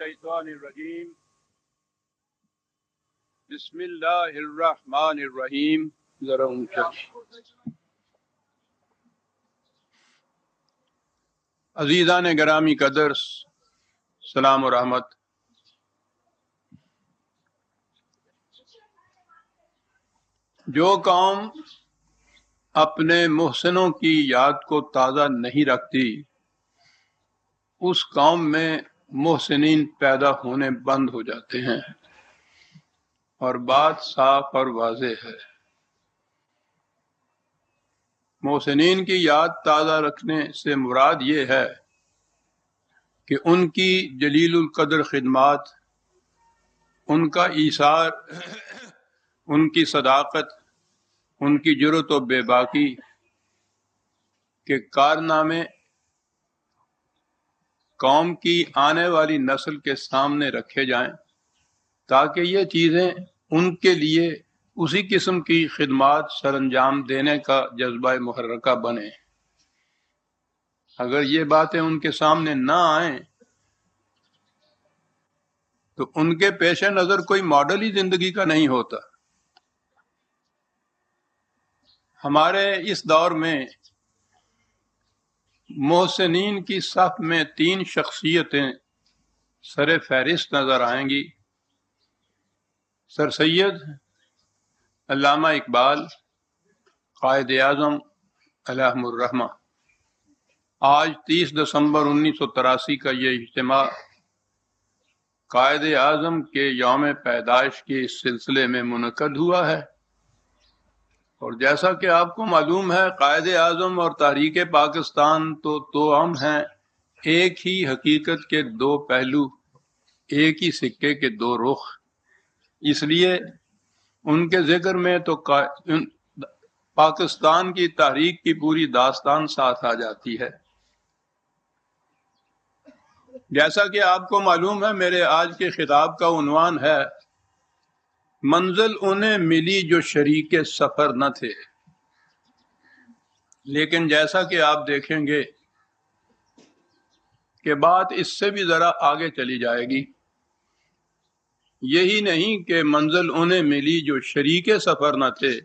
الشیطان الرجیم بسم اللہ الرحمن الرحیم. ذرا اونچا. عزیزان گرامی قدر، سلام و رحمت. جو قوم اپنے محسنوں کی یاد کو تازہ نہیں رکھتی، اس قوم میں محسنین پیدا ہونے بند ہو جاتے ہیں، اور بات صاف اور واضح ہے. محسنین کی یاد تازہ رکھنے سے مراد یہ ہے کہ ان کی جلیل القدر خدمات، ان کا ایثار، ان کی صداقت، ان کی جرأت و بے باکی کے کارنامے قوم کی آنے والی نسل کے سامنے رکھے جائیں، تاکہ یہ چیزیں ان کے لیے اسی قسم کی خدمات سر انجام دینے کا جذبہ محرکہ بنے. اگر یہ باتیں ان کے سامنے نہ آئیں تو ان کے پیش نظر کوئی ماڈل ہی زندگی کا نہیں ہوتا. ہمارے اس دور میں محسنین کی صف میں 3 شخصیتیں سر فہرست نظر آئیں گی: سر سید علامہ اقبال، قائد اعظم علیہ الرحمہ. آج 30 دسمبر 1983 کا یہ اجتماع قائد اعظم کے یوم پیدائش کے اس سلسلے میں منعقد ہوا ہے. اور جیسا کہ آپ کو معلوم ہے، قائد اعظم اور تحریک پاکستان تو توأم ہیں، ایک ہی حقیقت کے 2 پہلو، ایک ہی سکے کے 2 رخ. اس لیے ان کے ذکر میں تو پاکستان کی تحریک کی پوری داستان ساتھ آ جاتی ہے. جیسا کہ آپ کو معلوم ہے، میرے آج کے خطاب کا عنوان ہے منزل انہیں ملی جو شریک سفر نہ تھے. لیکن جیسا کہ آپ دیکھیں گے کہ بات اس سے بھی ذرا آگے چلی جائے گی. یہی نہیں کہ منزل انہیں ملی جو شریک سفر نہ تھے،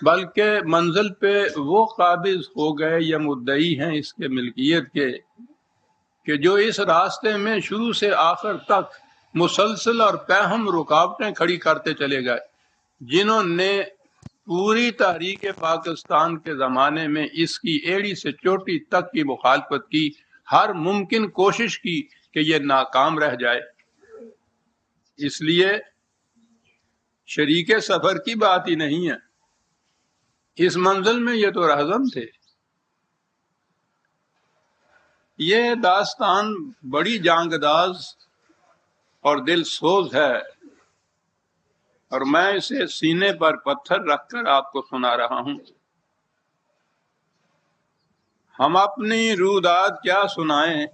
بلکہ منزل پہ وہ قابض ہو گئے یا مدعی ہیں اس کے ملکیت کے کہ جو اس راستے میں شروع سے آخر تک مسلسل اور پہم رکاوٹیں کھڑی کرتے چلے گئے، جنہوں نے پوری تحریک پاکستان کے زمانے میں اس کی ایڑی سے چوٹی تک کی مخالفت کی، ہر ممکن کوشش کی کہ یہ ناکام رہ جائے. اس لیے شریک سفر کی بات ہی نہیں ہے، اس منزل میں یہ تو رہزن تھے. یہ داستان بڑی جانگداز اور دل سوز ہے، اور میں اسے سینے پر پتھر رکھ کر آپ کو سنا رہا ہوں. ہم اپنی روداد کیا سنائیں،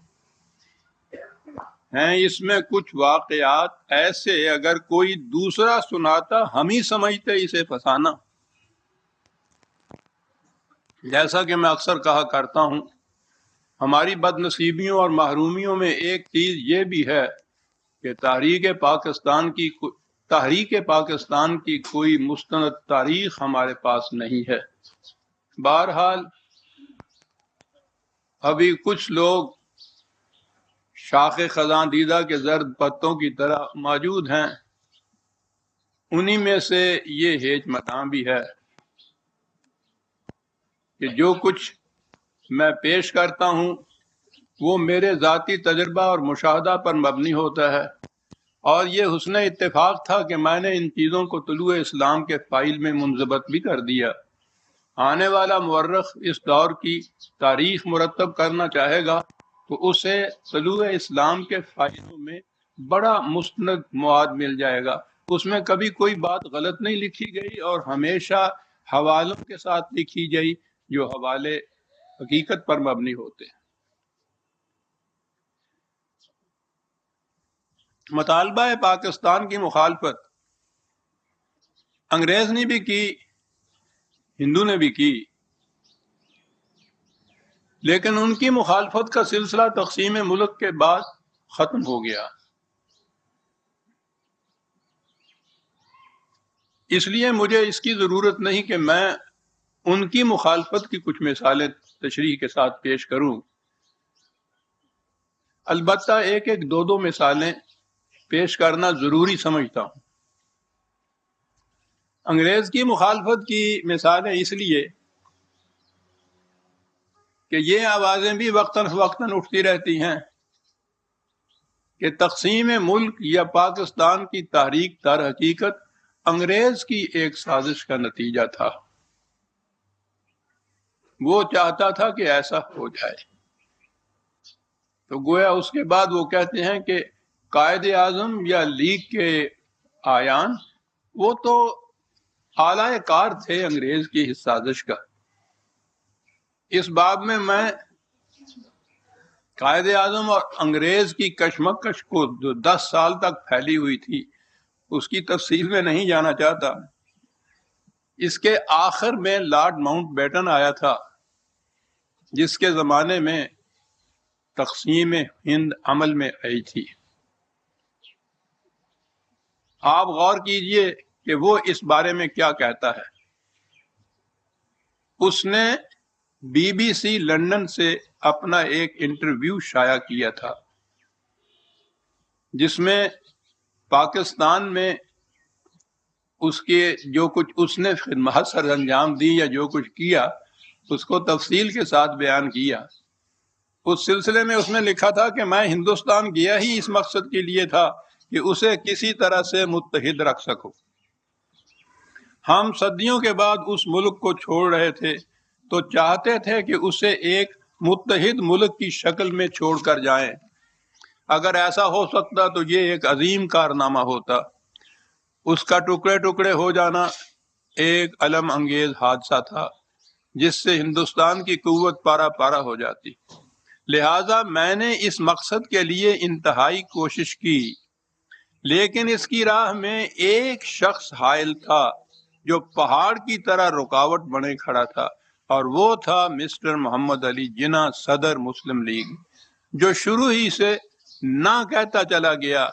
ہیں اس میں کچھ واقعات ایسے اگر کوئی دوسرا سناتا ہم ہی سمجھتے اسے فسانہ. جیسا کہ میں اکثر کہا کرتا ہوں، ہماری بد نصیبیوں اور محرومیوں میں ایک چیز یہ بھی ہے کہ تحریک پاکستان کی کوئی مستند تاریخ ہمارے پاس نہیں ہے. بہرحال ابھی کچھ لوگ شاخ خزاں دیدہ کے زرد پتوں کی طرح موجود ہیں. انہی میں سے یہ ہیج متاں بھی ہے کہ جو کچھ میں پیش کرتا ہوں وہ میرے ذاتی تجربہ اور مشاہدہ پر مبنی ہوتا ہے، اور یہ حسن اتفاق تھا کہ میں نے ان چیزوں کو طلوع اسلام کے فائل میں منضبط بھی کر دیا. آنے والا مورخ اس دور کی تاریخ مرتب کرنا چاہے گا تو اسے طلوع اسلام کے فائلوں میں بڑا مستند مواد مل جائے گا. اس میں کبھی کوئی بات غلط نہیں لکھی گئی، اور ہمیشہ حوالوں کے ساتھ لکھی گئی جو حوالے حقیقت پر مبنی ہوتے ہیں. مطالبہ پاکستان کی مخالفت انگریز نے بھی کی، ہندو نے بھی کی، لیکن ان کی مخالفت کا سلسلہ تقسیم ملک کے بعد ختم ہو گیا. اس لیے مجھے اس کی ضرورت نہیں کہ میں ان کی مخالفت کی کچھ مثالیں تشریح کے ساتھ پیش کروں، البتہ ایک ایک دو دو مثالیں پیش کرنا ضروری سمجھتا ہوں۔ انگریز کی مخالفت کی مثالیں اس لیے کہ یہ آوازیں بھی وقتاً فوقتاً اٹھتی رہتی ہیں کہ تقسیم ملک یا پاکستان کی تحریک در حقیقت انگریز کی ایک سازش کا نتیجہ تھا، وہ چاہتا تھا کہ ایسا ہو جائے۔ تو گویا اس کے بعد وہ کہتے ہیں کہ قائد اعظم یا لیگ کے آیان وہ تو اعلی کار تھے انگریز کی اس سازش کا۔ اس باب میں قائد اعظم اور انگریز کی کشمکش کو جو 10 سال تک پھیلی ہوئی تھی اس کی تفصیل میں نہیں جانا چاہتا۔ اس کے آخر میں لارڈ ماؤنٹ بیٹن آیا تھا، جس کے زمانے میں تقسیم ہند عمل میں آئی تھی۔ آپ غور کیجئے کہ وہ اس بارے میں کیا کہتا ہے۔ اس نے بی بی سی لندن سے اپنا ایک انٹرویو شائع کیا تھا، جس میں پاکستان میں اس کے جو کچھ اس نے خدمات سر انجام دی یا جو کچھ کیا اس کو تفصیل کے ساتھ بیان کیا۔ اس سلسلے میں اس نے لکھا تھا کہ میں ہندوستان گیا ہی اس مقصد کے لیے تھا کہ اسے کسی طرح سے متحد رکھ سکوں۔ ہم صدیوں کے بعد اس ملک کو چھوڑ رہے تھے تو چاہتے تھے کہ اسے ایک متحد ملک کی شکل میں چھوڑ کر جائیں۔ اگر ایسا ہو سکتا تو یہ ایک عظیم کارنامہ ہوتا۔ اس کا ٹکڑے ٹکڑے ہو جانا ایک الم انگیز حادثہ تھا جس سے ہندوستان کی قوت پارا پارا ہو جاتی۔ لہٰذا میں نے اس مقصد کے لیے انتہائی کوشش کی، لیکن اس کی راہ میں ایک شخص حائل تھا جو پہاڑ کی طرح رکاوٹ بنے کھڑا تھا، اور وہ تھا مسٹر محمد علی جناح، صدر مسلم لیگ، جو شروع ہی سے نہ کہتا چلا گیا،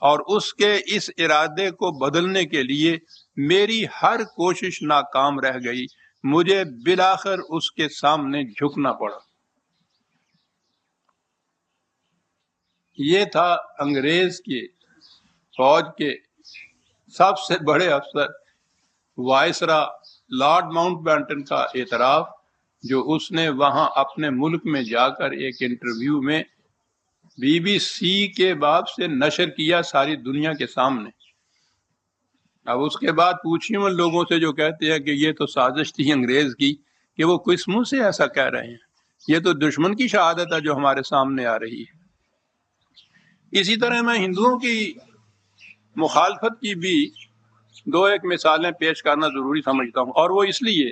اور اس کے اس ارادے کو بدلنے کے لیے میری ہر کوشش ناکام رہ گئی۔ مجھے بالآخر اس کے سامنے جھکنا پڑا۔ یہ تھا انگریز کے فوج کے سب سے بڑے افسر وائسرا لارڈ ماؤنٹ بیٹن کا اعتراف، جو اس نے وہاں اپنے ملک میں جا کر ایک انٹرویو میں بی بی سی کے باب سے نشر کیا ساری دنیا کے سامنے۔ اب اس کے بعد پوچھیے ان لوگوں سے جو کہتے ہیں کہ یہ تو سازش تھی انگریز کی، کہ وہ کس منہ سے ایسا کہہ رہے ہیں؟ یہ تو دشمن کی شہادت ہے جو ہمارے سامنے آ رہی ہے۔ اسی طرح میں ہندوؤں کی مخالفت کی بھی دو ایک مثالیں پیش کرنا ضروری سمجھتا ہوں، اور وہ اس لیے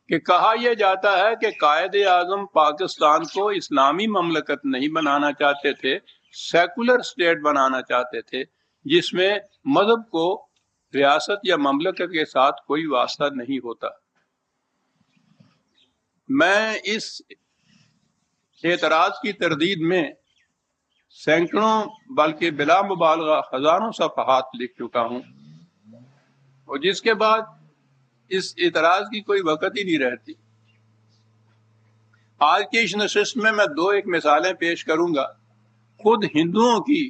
کہ کہا یہ جاتا ہے کہ قائد اعظم پاکستان کو اسلامی مملکت نہیں بنانا چاہتے تھے، سیکولر اسٹیٹ بنانا چاہتے تھے، جس میں مذہب کو ریاست یا مملکت کے ساتھ کوئی واسطہ نہیں ہوتا۔ میں اس اعتراض کی تردید میں سینکڑوں بلکہ بلا مبالغہ ہزاروں صفحات لکھ چکا ہوں، اور جس کے بعد اس اعتراض کی کوئی وقت ہی نہیں رہتی۔ آج کی اس نشست میں دو ایک مثالیں پیش کروں گا خود ہندوؤں کی،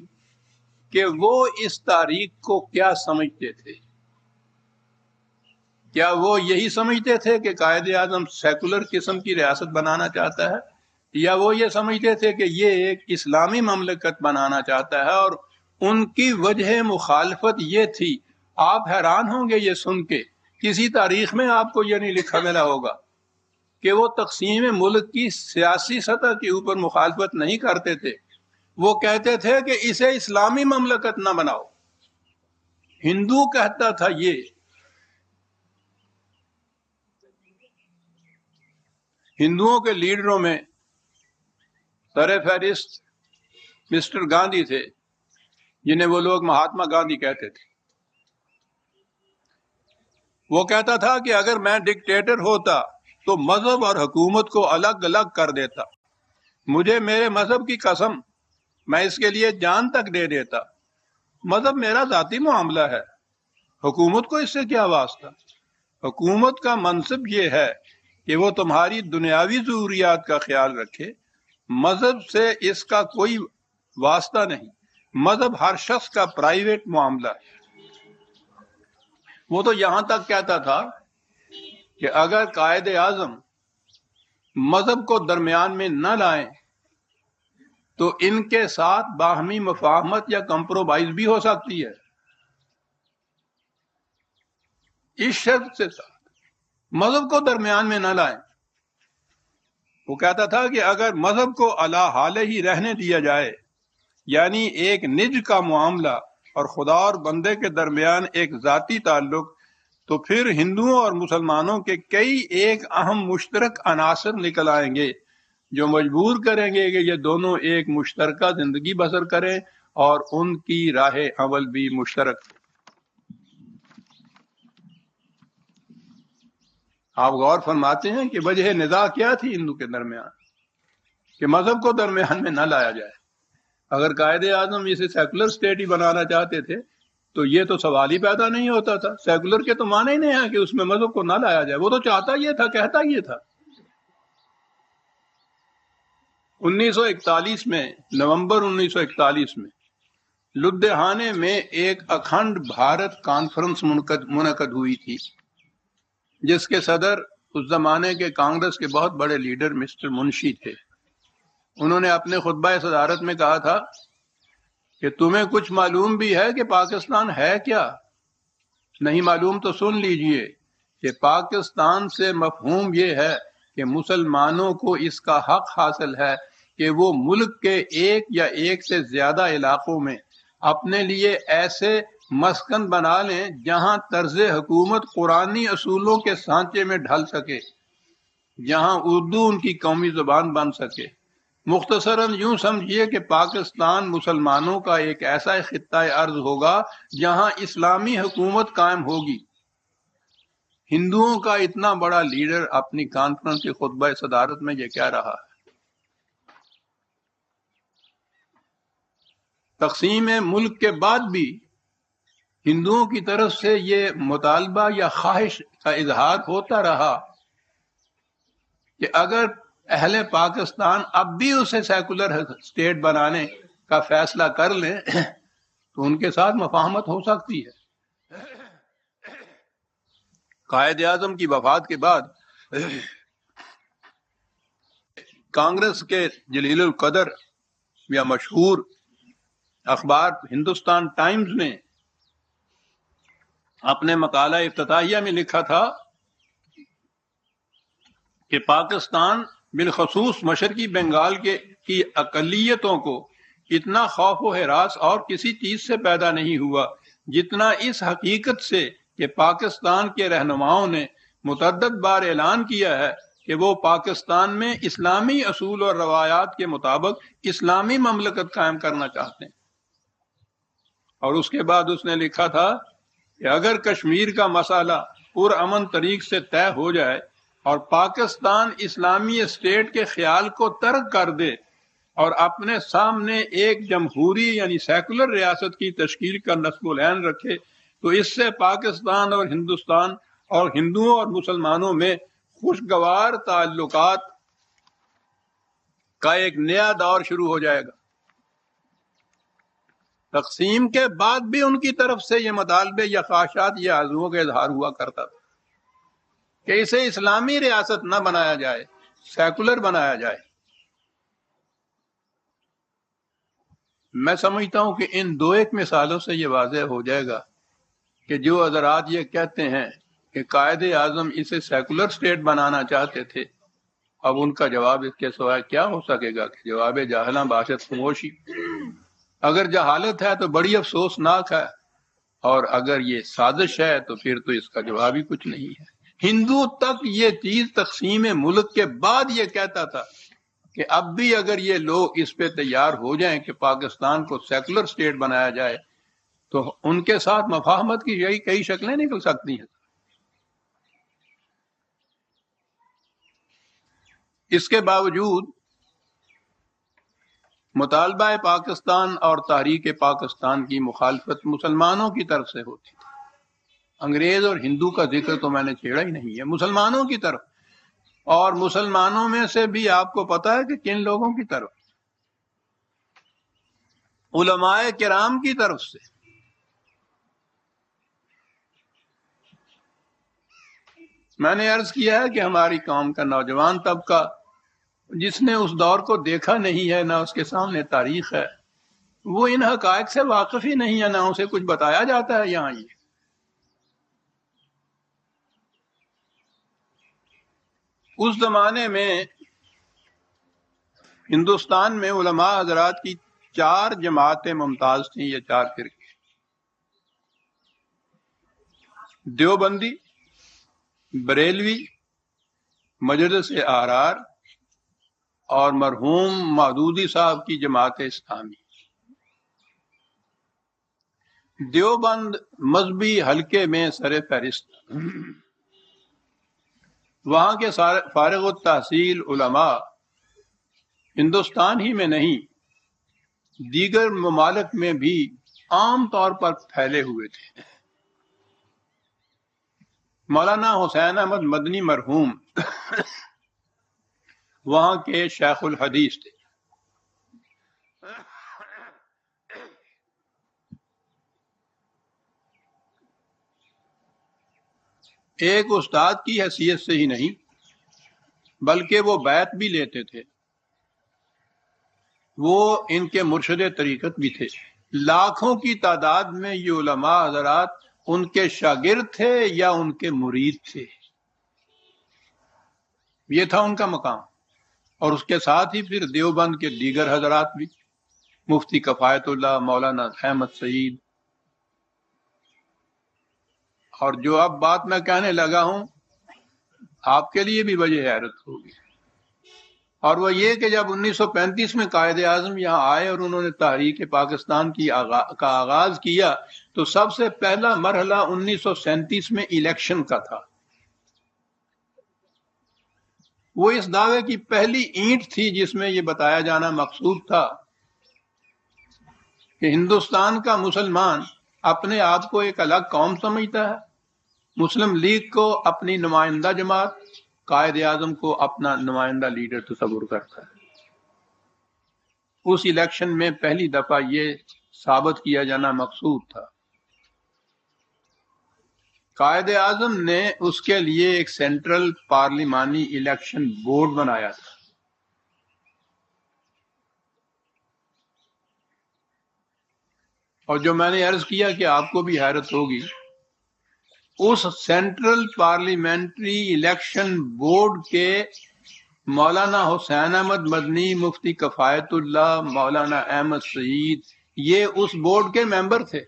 کہ وہ اس تاریخ کو کیا سمجھتے تھے۔ کیا وہ یہی سمجھتے تھے کہ قائد اعظم سیکولر قسم کی ریاست بنانا چاہتا ہے، یا وہ یہ سمجھتے تھے کہ یہ ایک اسلامی مملکت بنانا چاہتا ہے؟ اور ان کی وجہ مخالفت یہ تھی، آپ حیران ہوں گے یہ سن کے، کسی تاریخ میں آپ کو یہ نہیں لکھا ملا ہوگا کہ وہ تقسیم ملک کی سیاسی سطح کے اوپر مخالفت نہیں کرتے تھے، وہ کہتے تھے کہ اسے اسلامی مملکت نہ بناؤ۔ ہندو کہتا تھا یہ۔ ہندوؤں کے لیڈروں میں سر فہرست مسٹر گاندھی تھے، جنہیں وہ لوگ مہاتما گاندھی کہتے تھے۔ وہ کہتا تھا کہ اگر میں ڈکٹیٹر ہوتا تو مذہب اور حکومت کو الگ الگ کر دیتا۔ مجھے میرے مذہب کی قسم، میں اس کے لیے جان تک دے دیتا۔ مذہب میرا ذاتی معاملہ ہے، حکومت کو اس سے کیا واسطہ؟ حکومت کا منصب یہ ہے کہ وہ تمہاری دنیاوی ضروریات کا خیال رکھے، مذہب سے اس کا کوئی واسطہ نہیں۔ مذہب ہر شخص کا پرائیویٹ معاملہ ہے۔ وہ تو یہاں تک کہتا تھا کہ اگر قائد اعظم مذہب کو درمیان میں نہ لائیں تو ان کے ساتھ باہمی مفاہمت یا کمپرومائز بھی ہو سکتی ہے، اس شرط سے ساتھ مذہب کو درمیان میں نہ لائیں۔ وہ کہتا تھا کہ اگر مذہب کو علی حال ہی رہنے دیا جائے، یعنی ایک نج کا معاملہ اور خدا اور بندے کے درمیان ایک ذاتی تعلق، تو پھر ہندوؤں اور مسلمانوں کے کئی ایک اہم مشترک عناصر نکل آئیں گے جو مجبور کریں گے کہ یہ دونوں ایک مشترکہ زندگی بسر کریں اور ان کی راہ عمل بھی مشترک۔ آپ غور فرماتے ہیں کہ وجہ نزاع کیا تھی ہندو کے درمیان؟ کہ مذہب کو درمیان میں نہ لایا جائے۔ اگر قائد اعظم اسے سیکولر اسٹیٹ ہی بنانا چاہتے تھے تو یہ تو سوال ہی پیدا نہیں ہوتا تھا۔ سیکولر کے تو معنی ہی نہیں ہے کہ اس میں مذہب کو نہ لایا جائے، وہ تو چاہتا یہ تھا، کہتا یہ تھا۔ 1941 میں، نومبر 1941 میں لدھیانے میں ایک اکھنڈ بھارت کانفرنس منعقد ہوئی تھی، جس کے صدر اس زمانے کے کانگریس کے بہت بڑے لیڈر مسٹر منشی تھے۔ انہوں نے اپنے خطبہ صدارت میں کہا تھا کہ تمہیں کچھ معلوم بھی ہے کہ پاکستان ہے کیا؟ نہیں معلوم تو سن لیجئے کہ پاکستان سے مفہوم یہ ہے کہ مسلمانوں کو اس کا حق حاصل ہے کہ وہ ملک کے ایک یا ایک سے زیادہ علاقوں میں اپنے لیے ایسے مسکن بنا لیں جہاں طرز حکومت قرآنی اصولوں کے سانچے میں ڈھل سکے، جہاں اردو ان کی قومی زبان بن سکے۔ مختصراً یوں سمجھیے کہ پاکستان مسلمانوں کا ایک ایسا خطہ ارض ہوگا جہاں اسلامی حکومت قائم ہوگی۔ ہندوؤں کا اتنا بڑا لیڈر اپنی کانفرنس کے خطبہ صدارت میں یہ کہہ رہا ہے۔ تقسیم ملک کے بعد بھی ہندوؤں کی طرف سے یہ مطالبہ یا خواہش کا اظہار ہوتا رہا کہ اگر اہل پاکستان اب بھی اسے سیکولر اسٹیٹ بنانے کا فیصلہ کر لیں تو ان کے ساتھ مفاہمت ہو سکتی ہے۔ قائد اعظم کی وفات کے بعد کانگریس کے جلیل القدر یا مشہور اخبار ہندوستان ٹائمز نے اپنے مقالہ افتتاحیہ میں لکھا تھا کہ پاکستان بالخصوص مشرقی بنگال کی اقلیتوں کو اتنا خوف و ہراس اور کسی چیز سے پیدا نہیں ہوا جتنا اس حقیقت سے کہ پاکستان کے رہنماؤں نے متعدد بار اعلان کیا ہے کہ وہ پاکستان میں اسلامی اصول اور روایات کے مطابق اسلامی مملکت قائم کرنا چاہتے ہیں۔ اور اس کے بعد اس نے لکھا تھا کہ اگر کشمیر کا مسئلہ پرامن طریق سے طے ہو جائے اور پاکستان اسلامی اسٹیٹ کے خیال کو ترک کر دے اور اپنے سامنے ایک جمہوری یعنی سیکولر ریاست کی تشکیل کا نصب العین رکھے تو اس سے پاکستان اور ہندوستان اور ہندوؤں اور مسلمانوں میں خوشگوار تعلقات کا ایک نیا دور شروع ہو جائے گا۔ تقسیم کے بعد بھی ان کی طرف سے یہ مطالبے یا خواہشات یا آرزوؤں کا اظہار ہوا کرتا تھا کہ اسے اسلامی ریاست نہ بنایا جائے، سیکولر بنایا جائے۔ میں سمجھتا ہوں کہ ان دو ایک مثالوں سے یہ واضح ہو جائے گا کہ جو حضرات یہ کہتے ہیں کہ قائد اعظم اسے سیکولر اسٹیٹ بنانا چاہتے تھے، اب ان کا جواب اس کے سوائے کیا ہو سکے گا کہ جواب جاہلاں باشد خاموشی۔ اگر جہالت ہے تو بڑی افسوسناک ہے، اور اگر یہ سازش ہے تو پھر تو اس کا جواب ہی کچھ نہیں ہے۔ ہندو تک یہ چیز تقسیم ملک کے بعد یہ کہتا تھا کہ اب بھی اگر یہ لوگ اس پہ تیار ہو جائیں کہ پاکستان کو سیکولر اسٹیٹ بنایا جائے تو ان کے ساتھ مفاہمت کی یہی کئی شکلیں نکل سکتی ہیں۔ اس کے باوجود مطالبہ پاکستان اور تحریک پاکستان کی مخالفت مسلمانوں کی طرف سے ہوتی تھی. انگریز اور ہندو کا ذکر تو میں نے چھیڑا ہی نہیں ہے، مسلمانوں کی طرف. اور مسلمانوں میں سے بھی آپ کو پتا ہے کہ کن لوگوں کی طرف؟ علماء کرام کی طرف سے. میں نے عرض کیا ہے کہ ہماری قوم کا نوجوان طبقہ جس نے اس دور کو دیکھا نہیں ہے، نہ اس کے سامنے تاریخ ہے، وہ ان حقائق سے واقف ہی نہیں ہے، نہ اسے کچھ بتایا جاتا ہے یہاں. یہ اس زمانے میں ہندوستان میں علماء حضرات کی 4 جماعتیں ممتاز تھیں، یا 4 فرقے: دیوبندی، بریلوی، مجلس احرار اور مرحوم مودودی صاحب کی جماعت اسلامی. دیوبند مذہبی حلقے میں سر فہرست. وہاں کے فارغ التحصیل علماء ہندوستان ہی میں نہیں، دیگر ممالک میں بھی عام طور پر پھیلے ہوئے تھے. مولانا حسین احمد مدنی مرحوم وہاں کے شیخ الحدیث تھے. ایک استاد کی حیثیت سے ہی نہیں بلکہ وہ بیعت بھی لیتے تھے. وہ ان کے مرشد طریقت بھی تھے. لاکھوں کی تعداد میں یہ علماء حضرات ان کے شاگرد تھے یا ان کے مرید تھے. یہ تھا ان کا مقام. اور اس کے ساتھ ہی پھر دیوبند کے دیگر حضرات بھی، مفتی کفایت اللہ، مولانا احمد سعید. اور جو اب بات میں کہنے لگا ہوں آپ کے لیے بھی وجہ حیرت ہوگی، اور وہ یہ کہ جب 1935 میں قائد اعظم یہاں آئے اور انہوں نے تحریک پاکستان کا آغاز کیا تو سب سے پہلا مرحلہ 1937 میں الیکشن کا تھا. وہ اس دعوے کی پہلی اینٹ تھی جس میں یہ بتایا جانا مقصود تھا کہ ہندوستان کا مسلمان اپنے آپ کو ایک الگ قوم سمجھتا ہے، مسلم لیگ کو اپنی نمائندہ جماعت، قائد اعظم کو اپنا نمائندہ لیڈر تصور کرتا ہے. اس الیکشن میں پہلی دفعہ یہ ثابت کیا جانا مقصود تھا. قائد اعظم نے اس کے لیے ایک سینٹرل پارلیمانی الیکشن بورڈ بنایا تھا. اور جو میں نے عرض کیا کہ آپ کو بھی حیرت ہوگی، اس سینٹرل پارلیمنٹری الیکشن بورڈ کے مولانا حسین احمد مدنی، مفتی کفایت اللہ، مولانا احمد سعید، یہ اس بورڈ کے ممبر تھے.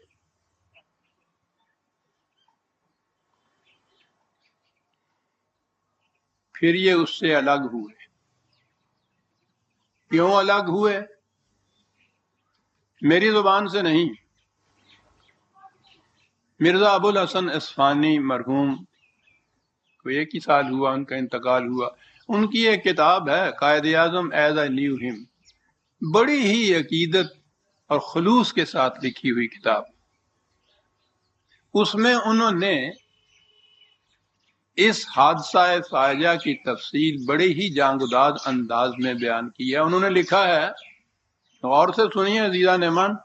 پھر یہ اس سے الگ ہوئے. کیوں الگ ہوئے؟ میری زبان سے نہیں. مرزا ابو الحسن اصفہانی مرحوم کو 1 ہی سال ہوا ان کا انتقال ہوا. ان کی ایک کتاب ہے Quaid Azam as I knew ہم، بڑی ہی عقیدت اور خلوص کے ساتھ لکھی ہوئی کتاب. اس میں انہوں نے اس حادثہ فاجعہ کی تفصیل بڑے ہی جانگداز انداز میں بیان کیا. انہوں نے لکھا ہے، غور سے سنیے عزیزان ایمان،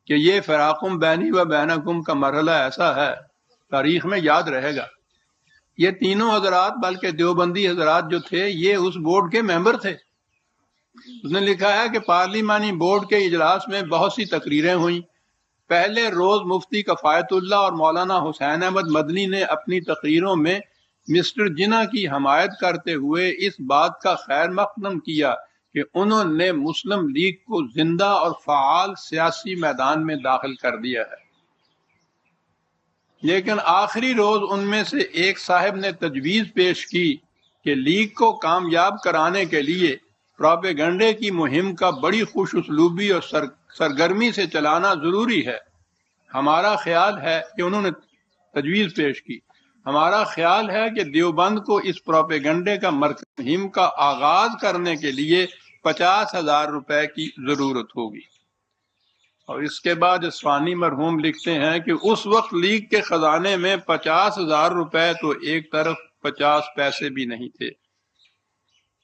کہ یہ فراقم بینی و بینکم کا مرحلہ ایسا ہے تاریخ میں یاد رہے گا. یہ تینوں حضرات بلکہ دیوبندی حضرات جو تھے یہ اس بورڈ کے ممبر تھے. اس نے لکھا ہے کہ پارلیمانی بورڈ کے اجلاس میں بہت سی تقریریں ہوئیں. پہلے روز مفتی کفایت اللہ اور مولانا حسین احمد مدنی نے اپنی تقریروں میں مسٹر جناح کی حمایت کرتے ہوئے اس بات کا خیر مقدم کیا کہ انہوں نے مسلم لیگ کو زندہ اور فعال سیاسی میدان میں داخل کر دیا ہے. لیکن آخری روز ان میں سے ایک صاحب نے تجویز پیش کی کہ لیگ کو کامیاب کرانے کے لیے پروپیگنڈے کی مہم کا بڑی خوش اسلوبی اور سرگرمی سے چلانا ضروری ہے. ہمارا خیال ہے کہ انہوں نے تجویز پیش کی ہمارا خیال ہے کہ دیوبند کو اس پروپیگنڈے کا مہم کا آغاز کرنے کے لیے 50,000 روپے کی ضرورت ہوگی۔ اور اس کے بعد اصفہانی مرحوم لکھتے ہیں کہ اس وقت لیگ کے خزانے میں 50,000 روپے تو ایک طرف 50 پیسے بھی نہیں تھے،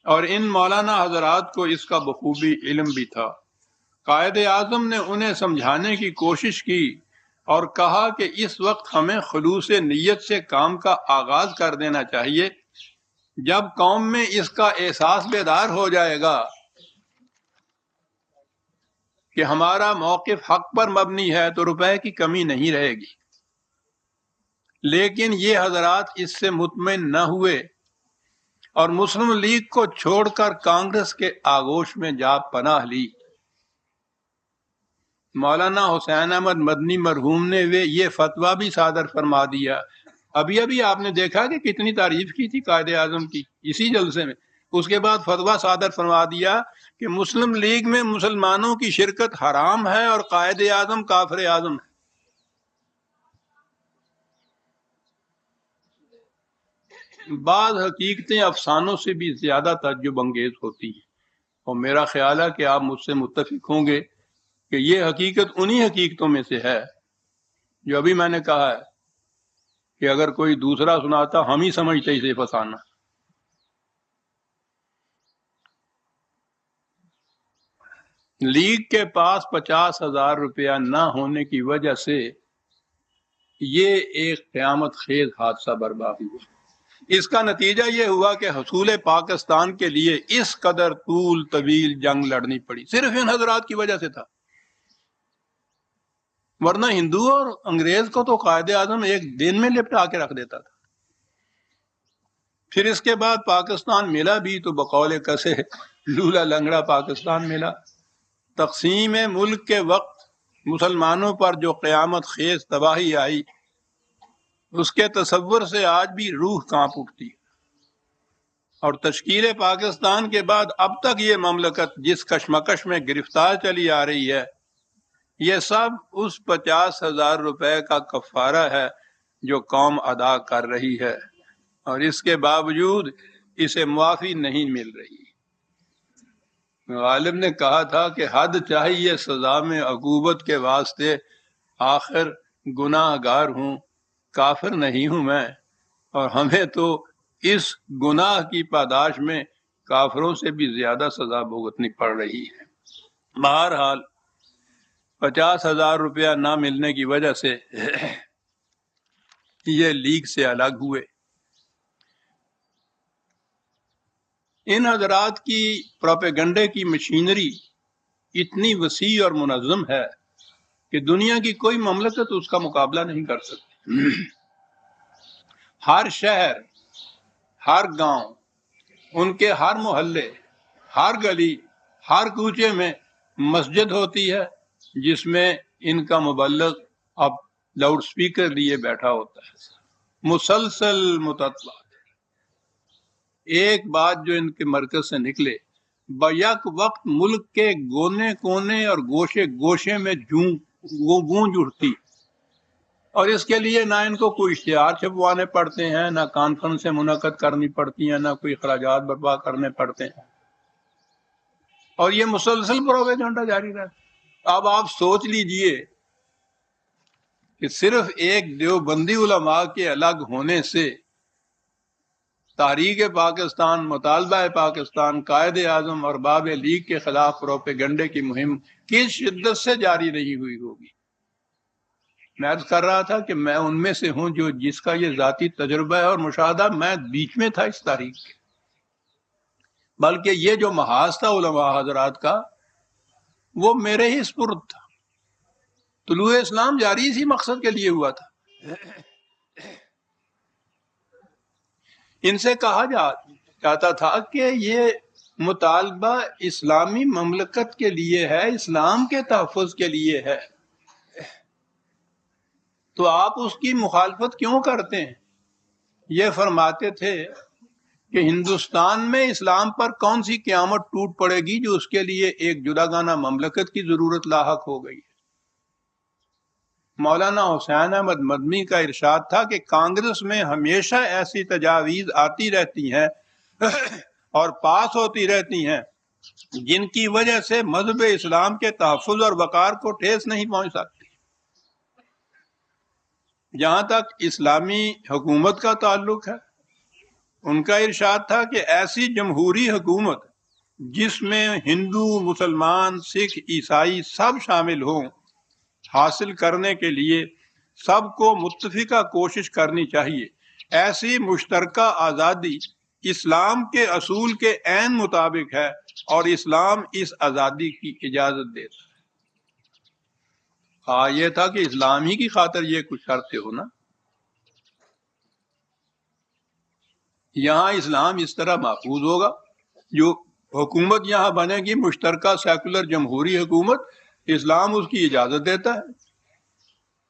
اور ان مولانا حضرات کو اس کا بخوبی علم بھی تھا۔ قائد اعظم نے انہیں سمجھانے کی کوشش کی اور کہا کہ اس وقت ہمیں خلوص نیت سے کام کا آغاز کر دینا چاہیے۔ جب قوم میں اس کا احساس بیدار ہو جائے گا کہ ہمارا موقف حق پر مبنی ہے تو روپے کی کمی نہیں رہے گی۔ لیکن یہ حضرات اس سے مطمئن نہ ہوئے اور مسلم لیگ کو چھوڑ کر کانگریس کے آغوش میں جا پناہ لی۔ مولانا حسین احمد مدنی مرحوم نے یہ فتویٰ بھی صادر فرما دیا۔ ابھی آپ نے دیکھا کہ کتنی تعریف کی تھی قائد اعظم کی اسی جلسے میں۔ اس کے بعد فتویٰ صادر فرما دیا کہ مسلم لیگ میں مسلمانوں کی شرکت حرام ہے اور قائد اعظم کافر اعظم ہے۔ بعض حقیقتیں افسانوں سے بھی زیادہ تعجب انگیز ہوتی ہیں، اور میرا خیال ہے کہ آپ مجھ سے متفق ہوں گے کہ یہ حقیقت انہی حقیقتوں میں سے ہے جو ابھی میں نے کہا ہے کہ اگر کوئی دوسرا سناتا ہم ہی سمجھتے اسے فسانہ۔ لیگ کے پاس 50,000 روپیہ نہ ہونے کی وجہ سے یہ ایک قیامت خیز حادثہ برپا ہوا۔ اس کا نتیجہ یہ ہوا کہ حصول پاکستان کے لیے اس قدر طول طویل جنگ لڑنی پڑی، صرف ان حضرات کی وجہ سے تھا۔ ورنہ ہندو اور انگریز کو تو قائد اعظم ایک دن میں لپٹا کے رکھ دیتا تھا۔ پھر اس کے بعد پاکستان ملا بھی تو بقول کسے لولا لنگڑا پاکستان ملا۔ تقسیم ملک کے وقت مسلمانوں پر جو قیامت خیز تباہی آئی، اس کے تصور سے آج بھی روح کانپ اٹھتی۔ اور تشکیل پاکستان کے بعد اب تک یہ مملکت جس کشمکش میں گرفتار چلی آ رہی ہے، یہ سب اس 50,000 روپے کا کفارہ ہے جو قوم ادا کر رہی ہے، اور اس کے باوجود اسے معافی نہیں مل رہی۔ غالب نے کہا تھا کہ حد چاہیے سزا میں عقوبت کے واسطے، آخر گناہ گار ہوں، کافر نہیں ہوں میں، اور ہمیں تو اس گناہ کی پاداش میں کافروں سے بھی زیادہ سزا بھگتنی پڑ رہی ہے۔ بہرحال 50,000 روپیہ نہ ملنے کی وجہ سے یہ لیگ سے الگ ہوئے۔ ان حضرات کی پروپیگنڈے کی مشینری اتنی وسیع اور منظم ہے کہ دنیا کی کوئی مملکت اس کا مقابلہ نہیں کر سکتی۔ ہر شہر، ہر گاؤں، ان کے ہر محلے، ہر گلی، ہر کوچے میں مسجد ہوتی ہے جس میں ان کا مبلغ اب لاؤڈ سپیکر لیے بیٹھا ہوتا ہے۔ مسلسل مطالبات، ایک بات جو ان کے مرکز سے نکلے بیک وقت ملک کے کونے کونے اور گوشے گوشے میں گونج اٹھتی، اور اس کے لیے نہ ان کو کوئی اشتہار چھپوانے پڑتے ہیں، نہ کانفرنسیں منعقد کرنی پڑتی ہیں، نہ کوئی اخراجات برپا کرنے پڑتے ہیں، اور یہ مسلسل پروپیگنڈا جاری رہتا۔ اب آپ سوچ لیجئے کہ صرف ایک دیوبندی علماء کے الگ ہونے سے تحریک پاکستان، مطالبہ پاکستان، قائد اعظم اور باب لیگ کے خلاف پروپیگنڈے کی مہم کس شدت سے جاری نہیں ہوئی ہوگی۔ میں عرض کر رہا تھا کہ میں ان میں سے ہوں جس کا یہ ذاتی تجربہ ہے اور مشاہدہ، میں بیچ میں تھا اس تاریخ کے، بلکہ یہ جو محاذ تھا علماء حضرات کا وہ میرے ہی سپرد تھا۔ طلوع اسلام جاری اسی مقصد کے لیے ہوا تھا۔ ان سے کہا جاتا تھا کہ یہ مطالبہ اسلامی مملکت کے لیے ہے، اسلام کے تحفظ کے لیے ہے، تو آپ اس کی مخالفت کیوں کرتے ہیں؟ یہ فرماتے تھے کہ ہندوستان میں اسلام پر کون سی قیامت ٹوٹ پڑے گی جو اس کے لیے ایک جداگانہ مملکت کی ضرورت لاحق ہو گئی ہے۔ مولانا حسین احمد مدنی کا ارشاد تھا کہ کانگریس میں ہمیشہ ایسی تجاویز آتی رہتی ہیں اور پاس ہوتی رہتی ہیں جن کی وجہ سے مذہب اسلام کے تحفظ اور وقار کو ٹھیس نہیں پہنچ سکتی۔ جہاں تک اسلامی حکومت کا تعلق ہے، ان کا ارشاد تھا کہ ایسی جمہوری حکومت جس میں ہندو، مسلمان، سکھ، عیسائی سب شامل ہوں، حاصل کرنے کے لیے سب کو متفقہ کوشش کرنی چاہیے۔ ایسی مشترکہ آزادی اسلام کے اصول کے عین مطابق ہے اور اسلام اس آزادی کی اجازت دیتا ہے۔ ہاں، یہ تھا کہ اسلام ہی کی خاطر یہ کچھ شرطیں ہو نا۔ یہاں اسلام اس طرح محفوظ ہوگا، جو حکومت یہاں بنے گی مشترکہ سیکولر جمہوری حکومت، اسلام اس کی اجازت دیتا ہے،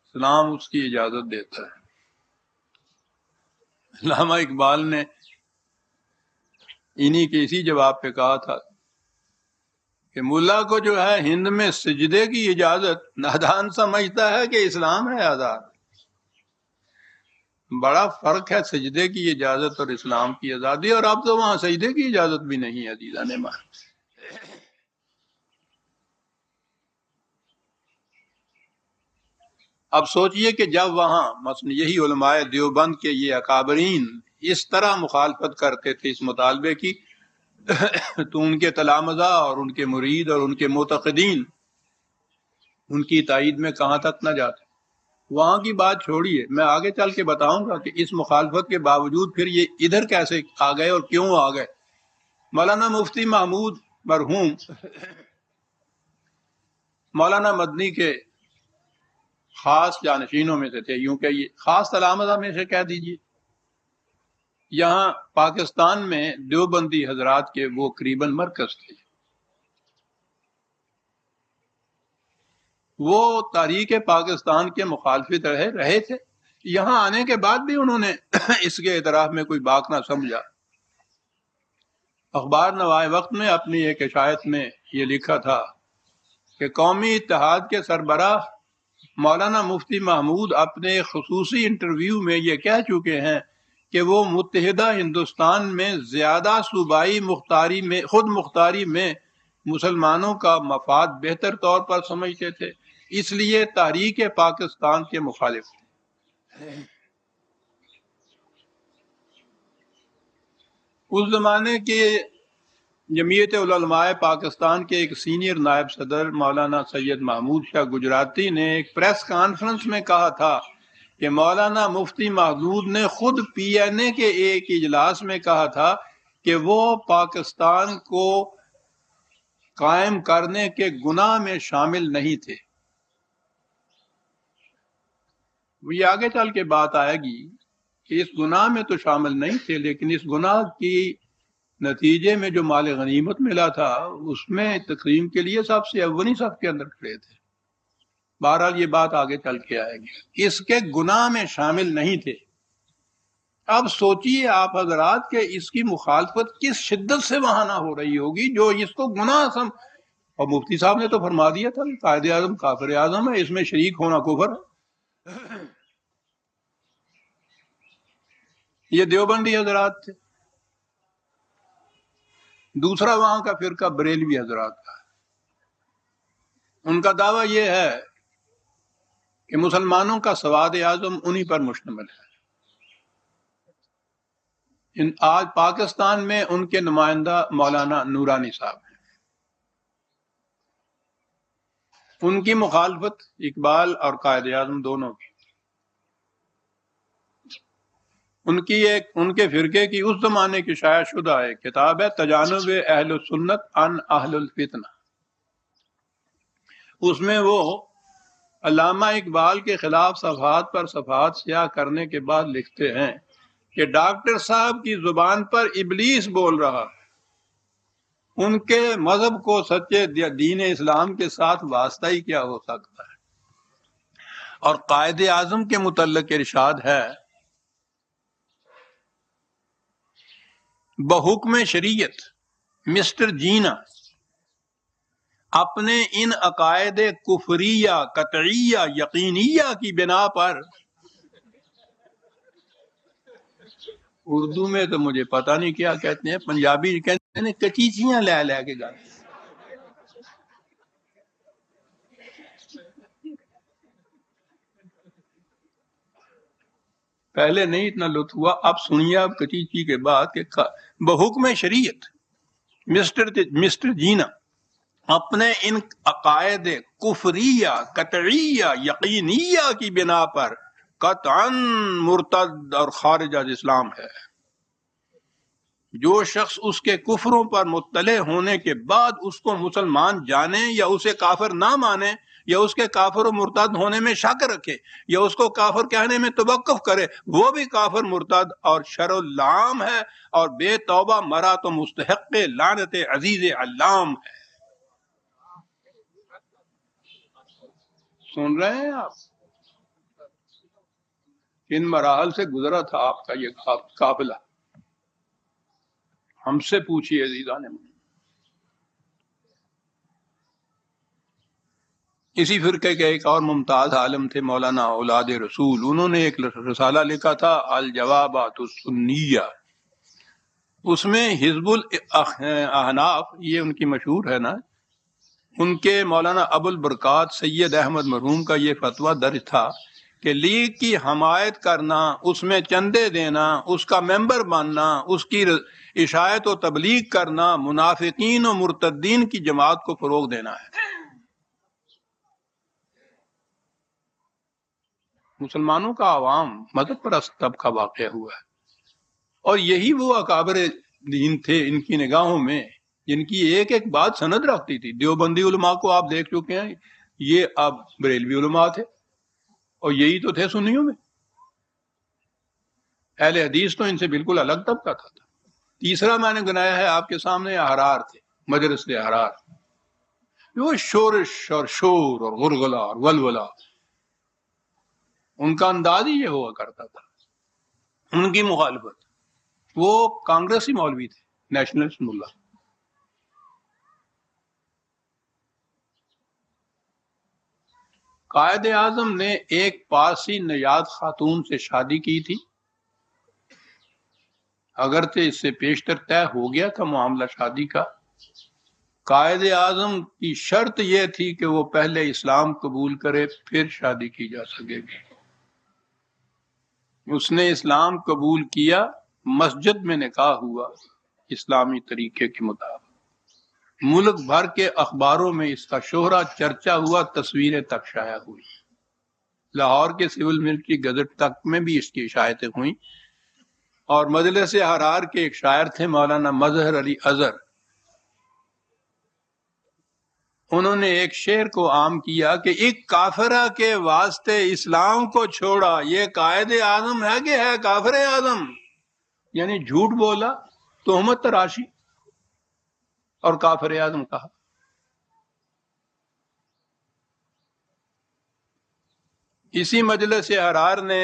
اسلام اس کی اجازت دیتا ہے۔ علامہ اقبال نے انہی کے اسی جواب پہ کہا تھا کہ ملا کو جو ہے ہند میں سجدے کی اجازت، نادان سمجھتا ہے کہ اسلام ہے آزاد۔ بڑا فرق ہے سجدے کی اجازت اور اسلام کی آزادی، اور اب تو وہاں سجدے کی اجازت بھی نہیں ہے عزیزان مان۔ اب سوچئے کہ جب وہاں مثلا یہی علماء دیوبند کے یہ اکابرین اس طرح مخالفت کرتے تھے اس مطالبے کی، تو ان کے تلامذہ اور ان کے مرید اور ان کے معتقدین ان کی تائید میں کہاں تک نہ جاتے۔ وہاں کی بات چھوڑیے، میں آگے چل کے بتاؤں گا کہ اس مخالفت کے باوجود پھر یہ ادھر کیسے آ گئے اور کیوں آ گئے۔ مولانا مفتی محمود مرحوم مولانا مدنی کے خاص جانشینوں میں سے تھے، یوں کہ یہ خاص تلامذہ میں سے کہہ دیجیے۔ یہاں پاکستان میں دیوبندی حضرات کے وہ قریباً مرکز تھے۔ وہ تاریخ پاکستان کے مخالفت رہے تھے، یہاں آنے کے بعد بھی انہوں نے اس کے اعتراف میں کوئی باک نہ سمجھا۔ اخبار نوائے وقت میں اپنی ایک اشاعت میں یہ لکھا تھا کہ قومی اتحاد کے سربراہ مولانا مفتی محمود اپنے خصوصی انٹرویو میں یہ کہہ چکے ہیں کہ وہ متحدہ ہندوستان میں زیادہ صوبائی خود مختاری میں مسلمانوں کا مفاد بہتر طور پر سمجھتے تھے، اس لیے تحریک پاکستان کے مخالف تھے۔ اس زمانے کے جمعیت العلماء پاکستان کے ایک سینئر نائب صدر مولانا سید محمود شاہ گجراتی نے ایک پریس کانفرنس میں کہا تھا کہ مولانا مفتی محمود نے خود پی این اے کے ایک اجلاس میں کہا تھا کہ وہ پاکستان کو قائم کرنے کے گناہ میں شامل نہیں تھے۔ یہ آگے چل کے بات آئے گی کہ اس گناہ میں تو شامل نہیں تھے، لیکن اس گناہ کی نتیجے میں جو مال غنیمت ملا تھا اس میں تقسیم کے لیے سب سے اولین صف کے اندر کھڑے تھے۔ بہرحال یہ بات آگے چل کے آئے گی، اس کے گناہ میں شامل نہیں تھے۔ اب سوچئے آپ حضرات کہ اس کی مخالفت کس شدت سے وہاں نہ ہو رہی ہوگی جو اس کو گناہ اور مفتی صاحب نے تو فرما دیا تھا کہ قائد اعظم کافر اعظم ہے، اس میں شریک ہونا کفر ہے۔ یہ دیوبندی حضرات تھے۔ دوسرا وہاں کا فرقہ بریلوی حضرات کا، ان کا دعویٰ یہ ہے کہ مسلمانوں کا سواد اعظم انہی پر مشتمل ہے۔ آج پاکستان میں ان کے نمائندہ مولانا نورانی صاحب ہیں۔ ان کی مخالفت اقبال اور قائد اعظم دونوں کی، ان کے فرقے کی اس زمانے کی شائع شدہ ایک کتاب ہے تجانب اہل السنت عن اہل الفتنہ۔ اس میں وہ علامہ اقبال کے خلاف صفحات پر صفحات سیاہ کرنے کے بعد لکھتے ہیں کہ ڈاکٹر صاحب کی زبان پر ابلیس بول رہا ہے، ان کے مذہب کو سچے دین اسلام کے ساتھ واسطہ ہی کیا ہو سکتا ہے۔ اور قائد اعظم کے متعلق ارشاد ہے بحکم شریعت مسٹر جینا اپنے ان عقائد کفریہ قطعیہ یقینیہ کی بنا پر، اردو میں تو مجھے پتہ نہیں کیا کہتے ہیں، پنجابی کہتے ہیں کچیچیاں لے لے کے گاتے. پہلے نہیں اتنا لطف ہوا، اب سنیے اب کچیچی کے بعد کہ بحکم شریعت مسٹر جینا اپنے ان عقائد کفریہ قطعیہ یقینیہ کی بنا پر قطعاً مرتد اور خارج از اسلام ہے. جو شخص اس کے کفروں پر مطلع ہونے کے بعد اس کو مسلمان جانے یا اسے کافر نہ مانے یا اس کے کافر و مرتد ہونے میں شک رکھے یا اس کو کافر کہنے میں توقف کرے، وہ بھی کافر مرتد اور شر اللعام ہے، اور بے توبہ مرا تو مستحق لعنت عزیز علام ہے. سن رہے ہیں آپ؟ کن مراحل سے گزرا تھا آپ کا یہ قافلہ؟ ہم سے پوچھیے عزیزان. اسی فرقے کے ایک اور ممتاز عالم تھے مولانا اولاد رسول، انہوں نے ایک رسالہ لکھا تھا الجوابات السنیہ. اس میں حزب الاحناف، یہ ان کی مشہور ہے نا، ان کے مولانا ابو البرکات سید احمد مرحوم کا یہ فتویٰ درج تھا کہ لیگ کی حمایت کرنا، اس میں چندے دینا، اس کا ممبر بننا، اس کی اشاعت و تبلیغ کرنا منافقین و مرتدین کی جماعت کو فروغ دینا ہے. مسلمانوں کا عوام مذہب پرست طبقہ واقع ہوا ہے، اور یہی وہ اکابر دین تھے ان کی نگاہوں میں جن کی ایک ایک بات سند رکھتی تھی. دیوبندی علماء کو آپ دیکھ چکے ہیں، یہ اب بریلوی علماء تھے، اور یہی تو تھے سنیوں میں. اہل حدیث تو ان سے بالکل الگ طبقہ تھا. تیسرا میں نے گنایا ہے آپ کے سامنے، احرار تھے، مجلس احرار. وہ شورش اور شور اور غلغلہ اور ولولہ، ان کا انداز ہی یہ ہوا کرتا تھا. ان کی مخالفت، وہ کانگریسی مولوی تھے، نیشنلسٹ ملا. قائد اعظم نے ایک پارسی نژاد خاتون سے شادی کی تھی، اگرچہ اس سے پیشتر طے ہو گیا تھا معاملہ شادی کا. قائد اعظم کی شرط یہ تھی کہ وہ پہلے اسلام قبول کرے پھر شادی کی جا سکے گی. اس نے اسلام قبول کیا، مسجد میں نکاح ہوا اسلامی طریقے کے مطابق. ملک بھر کے اخباروں میں اس کا شہرہ چرچا ہوا، تصویریں تک شائع ہوئی. لاہور کے سول ملٹری گزٹ تک میں بھی اس کی اشاعتیں ہوئیں. اور مجلس احرار کے ایک شاعر تھے مولانا مظہر علی اظہر، انہوں نے ایک شعر کو عام کیا کہ ایک کافرہ کے واسطے اسلام کو چھوڑا، یہ قائد اعظم ہے کہ ہے کافر اعظم. یعنی جھوٹ بولا، تہمت تراشی اور کافر اعظم کہا. اسی مجلس احرار نے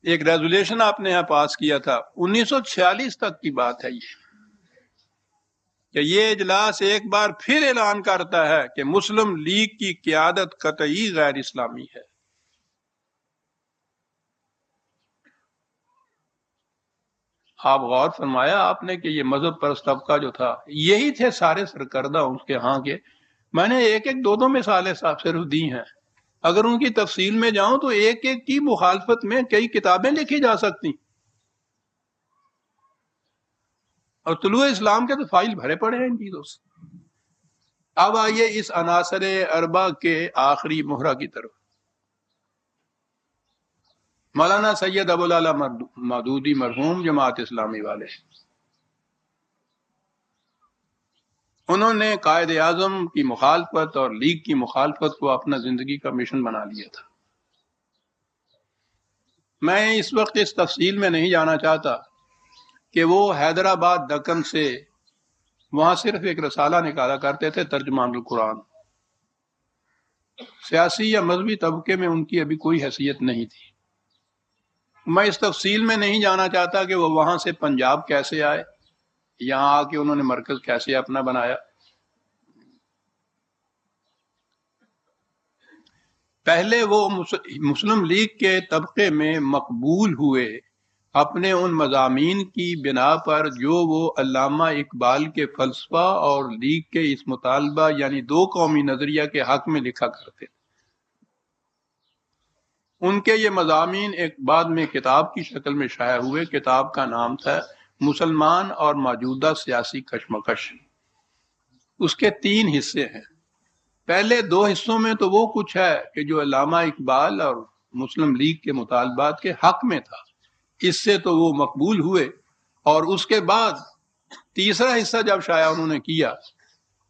ایک ریزولیشن آپ نے یہاں پاس کیا تھا، 1946 تک کی بات ہے یہ، کہ یہ اجلاس ایک بار پھر اعلان کرتا ہے کہ مسلم لیگ کی قیادت قطعی غیر اسلامی ہے. آپ غور فرمایا آپ نے کہ یہ مذہب پرست طبقہ جو تھا، یہی تھے سارے سرکردہ اس کے ہاں کے. میں نے ایک ایک دو مثالیں صاحب صرف دی ہیں، اگر ان کی تفصیل میں جاؤں تو ایک ایک کی مخالفت میں کئی کتابیں لکھی جا سکتی، اور طلوع اسلام کے تو فائل بھرے پڑے ہیں ان چیزوں سے. اب آئیے اس عناصر اربع کے آخری مہرہ کی طرف. مولانا سید ابو العلا مودودی مرحوم جماعت اسلامی والے، انہوں نے قائد اعظم کی مخالفت اور لیگ کی مخالفت کو اپنا زندگی کا مشن بنا لیا تھا. میں اس وقت اس تفصیل میں نہیں جانا چاہتا کہ وہ حیدرآباد دکن سے وہاں صرف ایک رسالہ نکالا کرتے تھے، ترجمان القرآن. سیاسی یا مذہبی طبقے میں ان کی ابھی کوئی حیثیت نہیں تھی. میں اس تفصیل میں نہیں جانا چاہتا کہ وہ وہاں سے پنجاب کیسے آئے، یہاں آ کے انہوں نے مرکز کیسے اپنا بنایا. پہلے وہ مسلم لیگ کے طبقے میں مقبول ہوئے اپنے ان مضامین کی بنا پر جو وہ علامہ اقبال کے فلسفہ اور لیگ کے اس مطالبہ یعنی دو قومی نظریہ کے حق میں لکھا کرتے. ان کے یہ مضامین ایک بعد میں کتاب کی شکل میں شائع ہوئے. کتاب کا نام تھا مسلمان اور موجودہ سیاسی کشمکش. اس کے 3 حصے ہیں. پہلے 2 حصوں میں تو وہ کچھ ہے کہ جو علامہ اقبال اور مسلم لیگ کے مطالبات کے حق میں تھا، اس سے تو وہ مقبول ہوئے. اور اس کے بعد تیسرا حصہ جب شائع انہوں نے کیا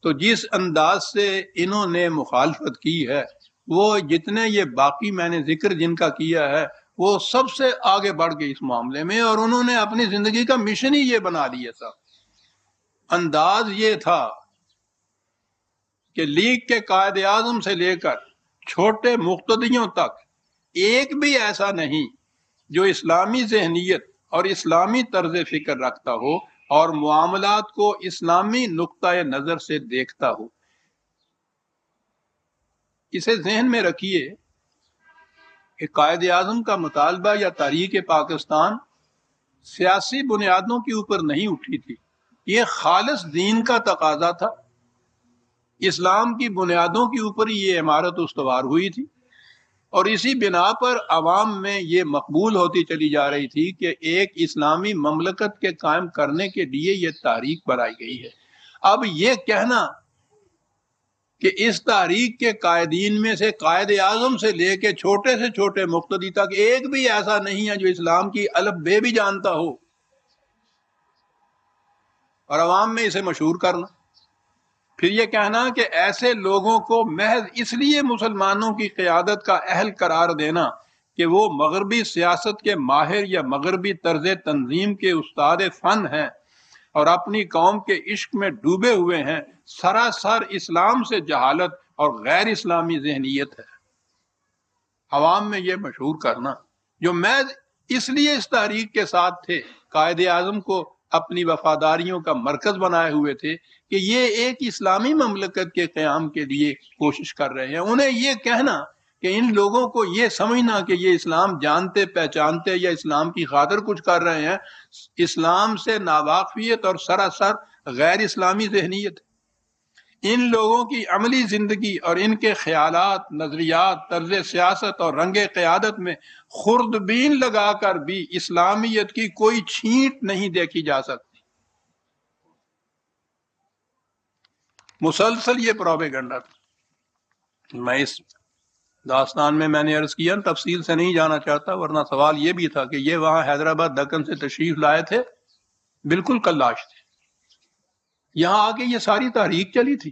تو جس انداز سے انہوں نے مخالفت کی ہے وہ جتنے یہ باقی میں نے ذکر جن کا کیا ہے وہ سب سے آگے بڑھ گئے اس معاملے میں، اور انہوں نے اپنی زندگی کا مشن ہی یہ بنا لیا تھا. انداز یہ تھا کہ لیگ کے قائد اعظم سے لے کر چھوٹے مقتدیوں تک ایک بھی ایسا نہیں جو اسلامی ذہنیت اور اسلامی طرز فکر رکھتا ہو اور معاملات کو اسلامی نقطۂ نظر سے دیکھتا ہو. اسے ذہن میں رکھیے کہ قائد اعظم کا مطالبہ یا تحریک پاکستان سیاسی بنیادوں کے اوپر نہیں اٹھی تھی، یہ خالص دین کا تقاضا تھا. اسلام کی بنیادوں کے اوپر ہی یہ عمارت استوار ہوئی تھی، اور اسی بنا پر عوام میں یہ مقبول ہوتی چلی جا رہی تھی کہ ایک اسلامی مملکت کے قائم کرنے کے لیے یہ تحریک بنائی گئی ہے. اب یہ کہنا کہ اس تحریک کے قائدین میں سے قائد اعظم سے لے کے چھوٹے سے چھوٹے مقتدی تک ایک بھی ایسا نہیں ہے جو اسلام کی الف بے بھی جانتا ہو، اور عوام میں اسے مشہور کرنا، پھر یہ کہنا کہ ایسے لوگوں کو محض اس لیے مسلمانوں کی قیادت کا اہل قرار دینا کہ وہ مغربی سیاست کے ماہر یا مغربی طرز تنظیم کے استاد فن ہیں اور اپنی قوم کے عشق میں ڈوبے ہوئے ہیں، سراسر اسلام سے جہالت اور غیر اسلامی ذہنیت ہے. عوام میں یہ مشہور کرنا جو محض اس لیے اس تحریک کے ساتھ تھے، قائد اعظم کو اپنی وفاداریوں کا مرکز بنائے ہوئے تھے کہ یہ ایک اسلامی مملکت کے قیام کے لیے کوشش کر رہے ہیں. انہیں یہ کہنا کہ ان لوگوں کو یہ سمجھنا کہ یہ اسلام جانتے پہچانتے یا اسلام کی خاطر کچھ کر رہے ہیں، اسلام سے ناواقفیت اور سراسر غیر اسلامی ذہنیت. ان لوگوں کی عملی زندگی اور ان کے خیالات، نظریات، طرز سیاست اور رنگ قیادت میں خوردبین لگا کر بھی اسلامیت کی کوئی چھینٹ نہیں دیکھی جا سکتی. مسلسل یہ پروپیگنڈا تھا. میں اس داستان میں نے عرض کیا تفصیل سے نہیں جانا چاہتا، ورنہ سوال یہ بھی تھا کہ یہ وہاں حیدرآباد دکن سے تشریف لائے تھے، بالکل کلاش تھے، یہاں آ کے یہ ساری تحریک چلی تھی.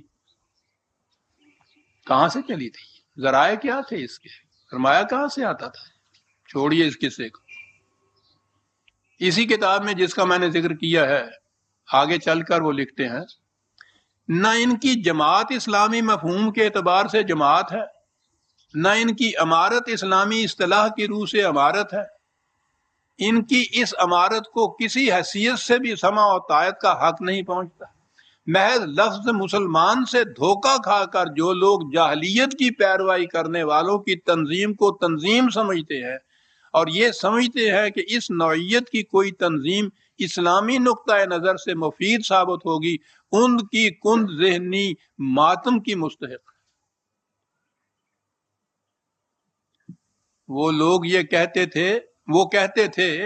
کہاں سے چلی تھی؟ ذرائع کیا تھے اس کے؟ فرمایا کہاں سے آتا تھا؟ چھوڑیے اس قصے کو. اسی کتاب میں جس کا میں نے ذکر کیا ہے آگے چل کر وہ لکھتے ہیں، نہ ان کی جماعت اسلامی مفہوم کے اعتبار سے جماعت ہے، نہ ان کی عمارت اسلامی اصطلاح کی روح سے عمارت ہے. ان کی اس عمارت کو کسی حیثیت سے بھی سمع و طاعت کا حق نہیں پہنچتا. محض لفظ مسلمان سے دھوکہ کھا کر جو لوگ جاہلیت کی پیروائی کرنے والوں کی تنظیم کو تنظیم سمجھتے ہیں اور یہ سمجھتے ہیں کہ اس نوعیت کی کوئی تنظیم اسلامی نقطۂ نظر سے مفید ثابت ہوگی، ان کی کند ذہنی ماتم کی مستحق. وہ لوگ یہ کہتے تھے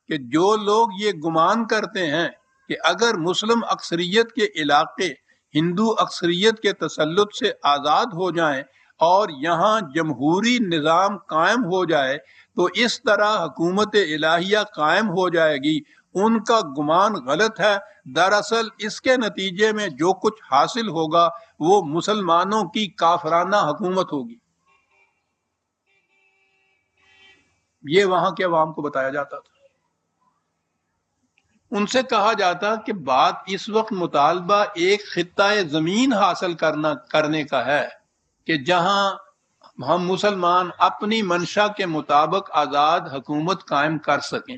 کہ جو لوگ یہ گمان کرتے ہیں کہ اگر مسلم اکثریت کے علاقے ہندو اکثریت کے تسلط سے آزاد ہو جائیں اور یہاں جمہوری نظام قائم ہو جائے تو اس طرح حکومت الہیہ قائم ہو جائے گی، ان کا گمان غلط ہے. دراصل اس کے نتیجے میں جو کچھ حاصل ہوگا وہ مسلمانوں کی کافرانہ حکومت ہوگی. یہ وہاں کے عوام کو بتایا جاتا تھا. ان سے کہا جاتا کہ بات اس وقت مطالبہ ایک خطۂ زمین حاصل کرنے کا ہے کہ جہاں ہم مسلمان اپنی منشا کے مطابق آزاد حکومت قائم کر سکیں.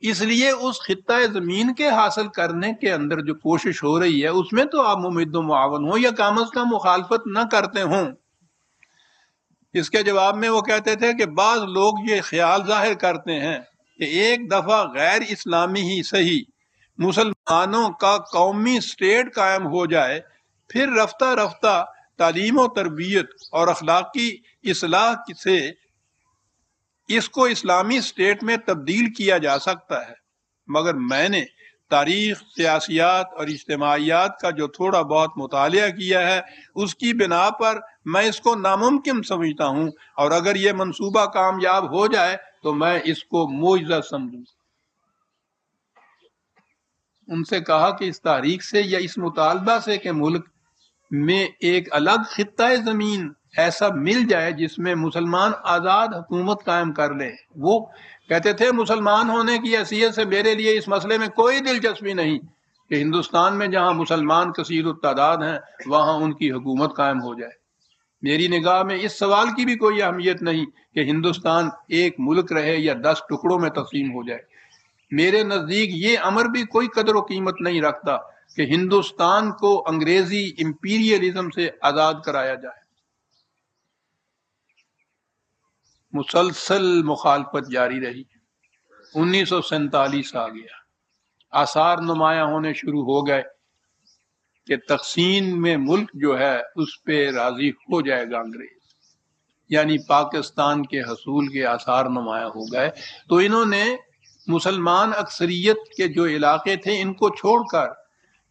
اس لیے اس خطۂ زمین کے حاصل کرنے کے اندر جو کوشش ہو رہی ہے اس میں تو آپ ممد و معاون ہوں یا کم از کم مخالفت نہ کرتے ہوں. اس کے جواب میں وہ کہتے تھے کہ بعض لوگ یہ خیال ظاہر کرتے ہیں کہ ایک دفعہ غیر اسلامی ہی صحیح مسلمانوں کا قومی اسٹیٹ قائم ہو جائے، پھر رفتہ رفتہ تعلیم و تربیت اور اخلاقی اصلاح سے اس کو اسلامی اسٹیٹ میں تبدیل کیا جا سکتا ہے۔ مگر میں نے تاریخ، سیاسیات اور اجتماعیات کا جو تھوڑا بہت مطالعہ کیا ہے، اس کی بنا پر میں اس کو ناممکن سمجھتا ہوں، اور اگر یہ منصوبہ کامیاب ہو جائے تو میں اس کو معجزہ سمجھوں۔ ان سے کہا کہ اس تحریک سے یا اس مطالبہ سے کہ ملک میں ایک الگ خطہ زمین ایسا مل جائے جس میں مسلمان آزاد حکومت قائم کر لیں۔ وہ کہتے تھے مسلمان ہونے کی حیثیت سے میرے لیے اس مسئلے میں کوئی دلچسپی نہیں کہ ہندوستان میں جہاں مسلمان کثیر التعداد ہیں وہاں ان کی حکومت قائم ہو جائے۔ میری نگاہ میں اس سوال کی بھی کوئی اہمیت نہیں کہ ہندوستان ایک ملک رہے یا 10 ٹکڑوں میں تقسیم ہو جائے۔ میرے نزدیک یہ امر بھی کوئی قدر و قیمت نہیں رکھتا کہ ہندوستان کو انگریزی امپیریلزم سے آزاد کرایا جائے۔ مسلسل مخالفت جاری رہی۔ 1947 آ گیا، آثار نمایاں ہونے شروع ہو گئے کہ تقسیم میں ملک جو ہے اس پہ راضی ہو جائے گا انگریز، یعنی پاکستان کے حصول کے آثار نمایاں ہو گئے۔ تو انہوں نے مسلمان اکثریت کے جو علاقے تھے ان کو چھوڑ کر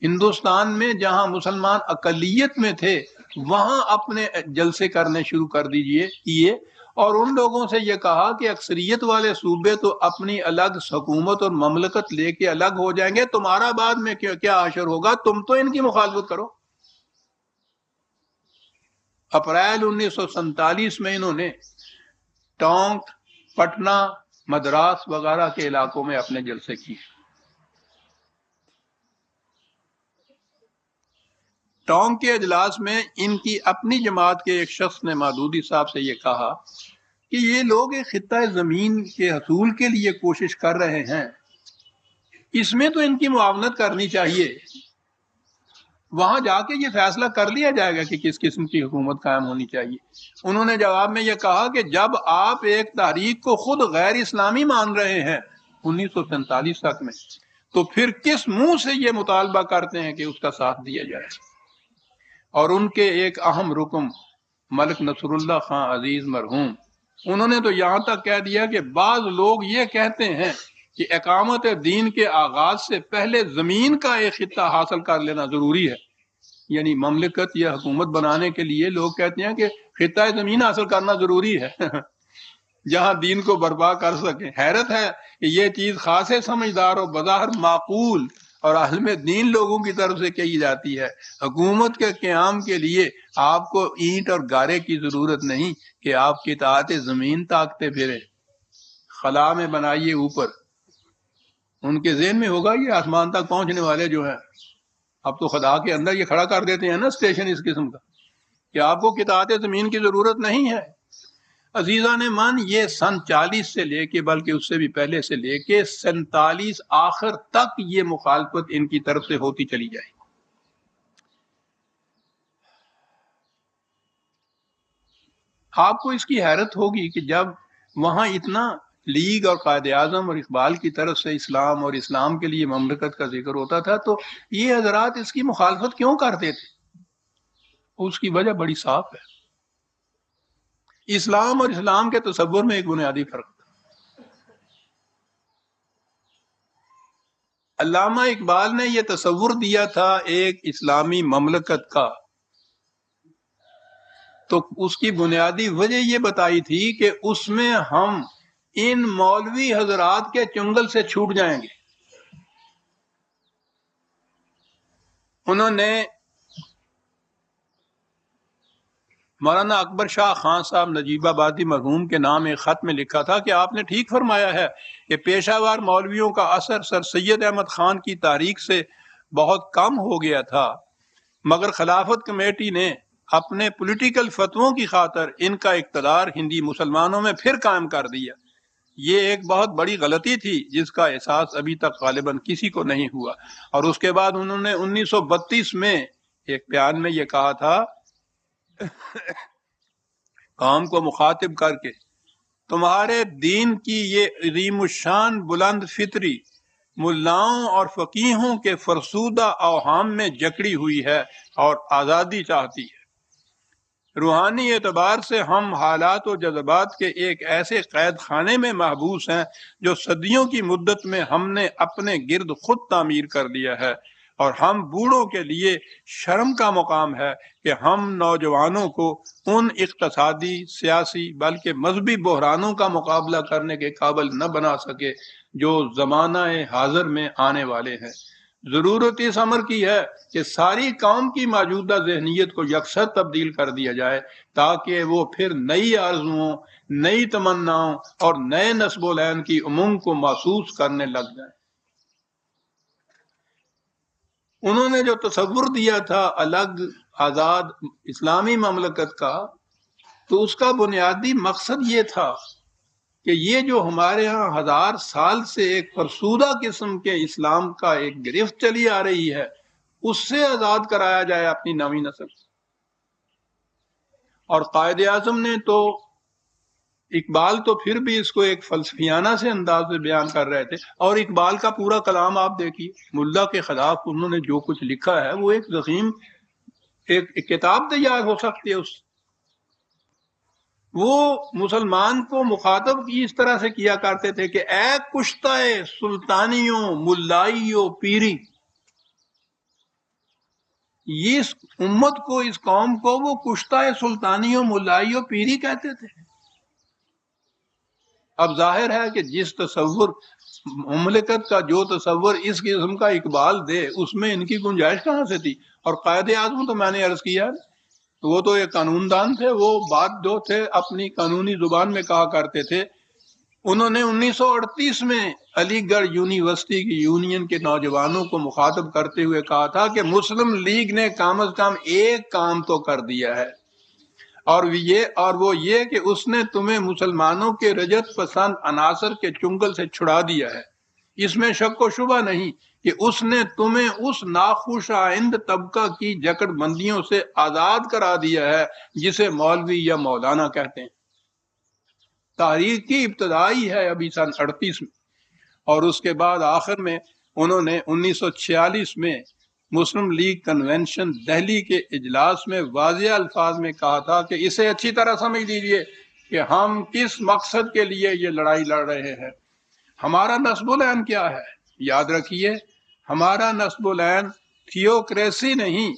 ہندوستان میں جہاں مسلمان اقلیت میں تھے وہاں اپنے جلسے کرنے شروع کر کیے، اور ان لوگوں سے یہ کہا کہ اکثریت والے صوبے تو اپنی الگ حکومت اور مملکت لے کے الگ ہو جائیں گے، تمہارا بعد میں کیا حشر ہوگا، تم تو ان کی مخالفت کرو۔ اپریل 1947 میں انہوں نے ٹونک، پٹنہ، مدراس وغیرہ کے علاقوں میں اپنے جلسے کیے۔ ٹونک کے اجلاس میں ان کی اپنی جماعت کے ایک شخص نے مودودی صاحب سے یہ کہا کہ یہ لوگ ایک خطہ زمین کے حصول کے لیے کوشش کر رہے ہیں، اس میں تو ان کی معاونت کرنی چاہیے، وہاں جا کے یہ فیصلہ کر لیا جائے گا کہ کس قسم کی حکومت قائم ہونی چاہیے۔ انہوں نے جواب میں یہ کہا کہ جب آپ ایک تحریک کو خود غیر اسلامی مان رہے ہیں 1947 تک میں، تو پھر کس منہ سے یہ مطالبہ کرتے ہیں کہ اس کا ساتھ دیا جائے۔ اور ان کے ایک اہم رکن ملک نصر اللہ خان عزیز مرحوم، انہوں نے تو یہاں تک کہہ دیا کہ بعض لوگ یہ کہتے ہیں کہ اقامت دین کے آغاز سے پہلے زمین کا ایک خطہ حاصل کر لینا ضروری ہے، یعنی مملکت یا حکومت بنانے کے لیے لوگ کہتے ہیں کہ خطہ زمین حاصل کرنا ضروری ہے جہاں دین کو برپا کر سکیں۔ حیرت ہے کہ یہ چیز خاص سمجھدار اور بظاہر معقول اور عالم دین لوگوں کی طرف سے کہی جاتی ہے۔ حکومت کے قیام کے لیے آپ کو اینٹ اور گارے کی ضرورت نہیں کہ آپ کی اطاعت زمین تاکتے پھریں، خلا میں بنائیے اوپر۔ ان کے ذہن میں ہوگا یہ آسمان تک پہنچنے والے جو ہیں، اب تو خدا کے اندر یہ کھڑا کر دیتے ہیں نا اسٹیشن اس قسم کا، کہ آپ کو اطاعت زمین کی ضرورت نہیں ہے۔ عزیزان من، یہ سن 40 سے لے کے، بلکہ اس سے بھی پہلے سے لے کے 47 آخر تک یہ مخالفت ان کی طرف سے ہوتی چلی جائے۔ آپ کو اس کی حیرت ہوگی کہ جب وہاں اتنا لیگ اور قائد اعظم اور اقبال کی طرف سے اسلام اور اسلام کے لیے مملکت کا ذکر ہوتا تھا تو یہ حضرات اس کی مخالفت کیوں کرتے تھے؟ اس کی وجہ بڑی صاف ہے۔ اسلام اور اسلام کے تصور میں ایک بنیادی فرق تھا۔ علامہ اقبال نے یہ تصور دیا تھا ایک اسلامی مملکت کا، تو اس کی بنیادی وجہ یہ بتائی تھی کہ اس میں ہم ان مولوی حضرات کے چنگل سے چھوٹ جائیں گے۔ انہوں نے مولانا اکبر شاہ خان صاحب نجیب آبادی مرحوم کے نام ایک خط میں لکھا تھا کہ آپ نے ٹھیک فرمایا ہے کہ پیشہ وار مولویوں کا اثر سر سید احمد خان کی تاریخ سے بہت کم ہو گیا تھا، مگر خلافت کمیٹی نے اپنے پولیٹیکل فتووں کی خاطر ان کا اقتدار ہندی مسلمانوں میں پھر قائم کر دیا۔ یہ ایک بہت بڑی غلطی تھی جس کا احساس ابھی تک غالباً کسی کو نہیں ہوا۔ اور اس کے بعد انہوں نے 1932 میں ایک بیان میں یہ کہا تھا قوم کو مخاطب کر کے تمہارے دین کی یہ عظیم الشان بلند فطری ملاؤں اور فقیہوں کے فرسودہ اوہام میں جکڑی ہوئی ہے اور آزادی چاہتی ہے۔ روحانی اعتبار سے ہم حالات و جذبات کے ایک ایسے قید خانے میں محبوس ہیں جو صدیوں کی مدت میں ہم نے اپنے گرد خود تعمیر کر لیا ہے، اور ہم بوڑھوں کے لیے شرم کا مقام ہے کہ ہم نوجوانوں کو ان اقتصادی، سیاسی بلکہ مذہبی بحرانوں کا مقابلہ کرنے کے قابل نہ بنا سکے جو زمانہ حاضر میں آنے والے ہیں۔ ضرورت اس امر کی ہے کہ ساری قوم کی موجودہ ذہنیت کو یکسر تبدیل کر دیا جائے تاکہ وہ پھر نئی آرزوؤں، نئی تمناؤں اور نئے نسب و لین کی امنگ کو محسوس کرنے لگ جائیں۔ انہوں نے جو تصور دیا تھا الگ آزاد اسلامی مملکت کا، تو اس کا بنیادی مقصد یہ تھا کہ یہ جو ہمارے ہاں 1000 سال سے ایک فرسودہ قسم کے اسلام کا ایک گرفت چلی آ رہی ہے، اس سے آزاد کرایا جائے اپنی نویں نسل۔ اور قائد اعظم نے تو، اقبال تو پھر بھی اس کو ایک فلسفیانہ سے انداز میں بیان کر رہے تھے، اور اقبال کا پورا کلام آپ دیکھیے، ملا کے خلاف انہوں نے جو کچھ لکھا ہے وہ ایک ضخیم ایک کتاب تیار ہو سکتی ہے اس۔ وہ مسلمان کو مخاطب اس طرح سے کیا کرتے تھے کہ اے کشتہ سلطانیوں ملائیوں پیری، یہ اس امت کو، اس قوم کو وہ کشتہ سلطانیوں ملائیوں پیری کہتے تھے۔ اب ظاہر ہے کہ جس تصور مملکت کا جو تصور اس قسم کا اقبال دے، اس میں ان کی گنجائش کہاں سے تھی؟ اور قائد اعظم تو میں نے عرض کیا، وہ تو ایک قانون دان تھے، وہ بات جو تھے اپنی قانونی زبان میں کہا کرتے تھے۔ انہوں نے 1938 میں علی گڑھ یونیورسٹی کی یونین کے نوجوانوں کو مخاطب کرتے ہوئے کہا تھا کہ مسلم لیگ نے کم از کم ایک کام تو کر دیا ہے، اور وہ یہ کہ اس نے تمہیں مسلمانوں کے رجت پسند عناصر کے چنگل سے چھڑا دیا ہے۔ اس میں شک و شبہ نہیں کہ اس نے تمہیں اس ناخوش آئند طبقہ کی جکڑ بندیوں سے آزاد کرا دیا ہے جسے مولوی یا مولانا کہتے ہیں۔ تحریک کی ابتدائی ہے ابھی سن 38 میں، اور اس کے بعد آخر میں انہوں نے 1946 میں مسلم لیگ کنونشن دہلی کے اجلاس میں واضح الفاظ میں کہا تھا کہ اسے اچھی طرح سمجھ لیجئے کہ ہم کس مقصد کے لیے یہ لڑائی لڑ رہے ہیں۔ ہمارا نسب العین کیا ہے؟ یاد رکھیے، ہمارا نسب العین تھیوکریسی نہیں،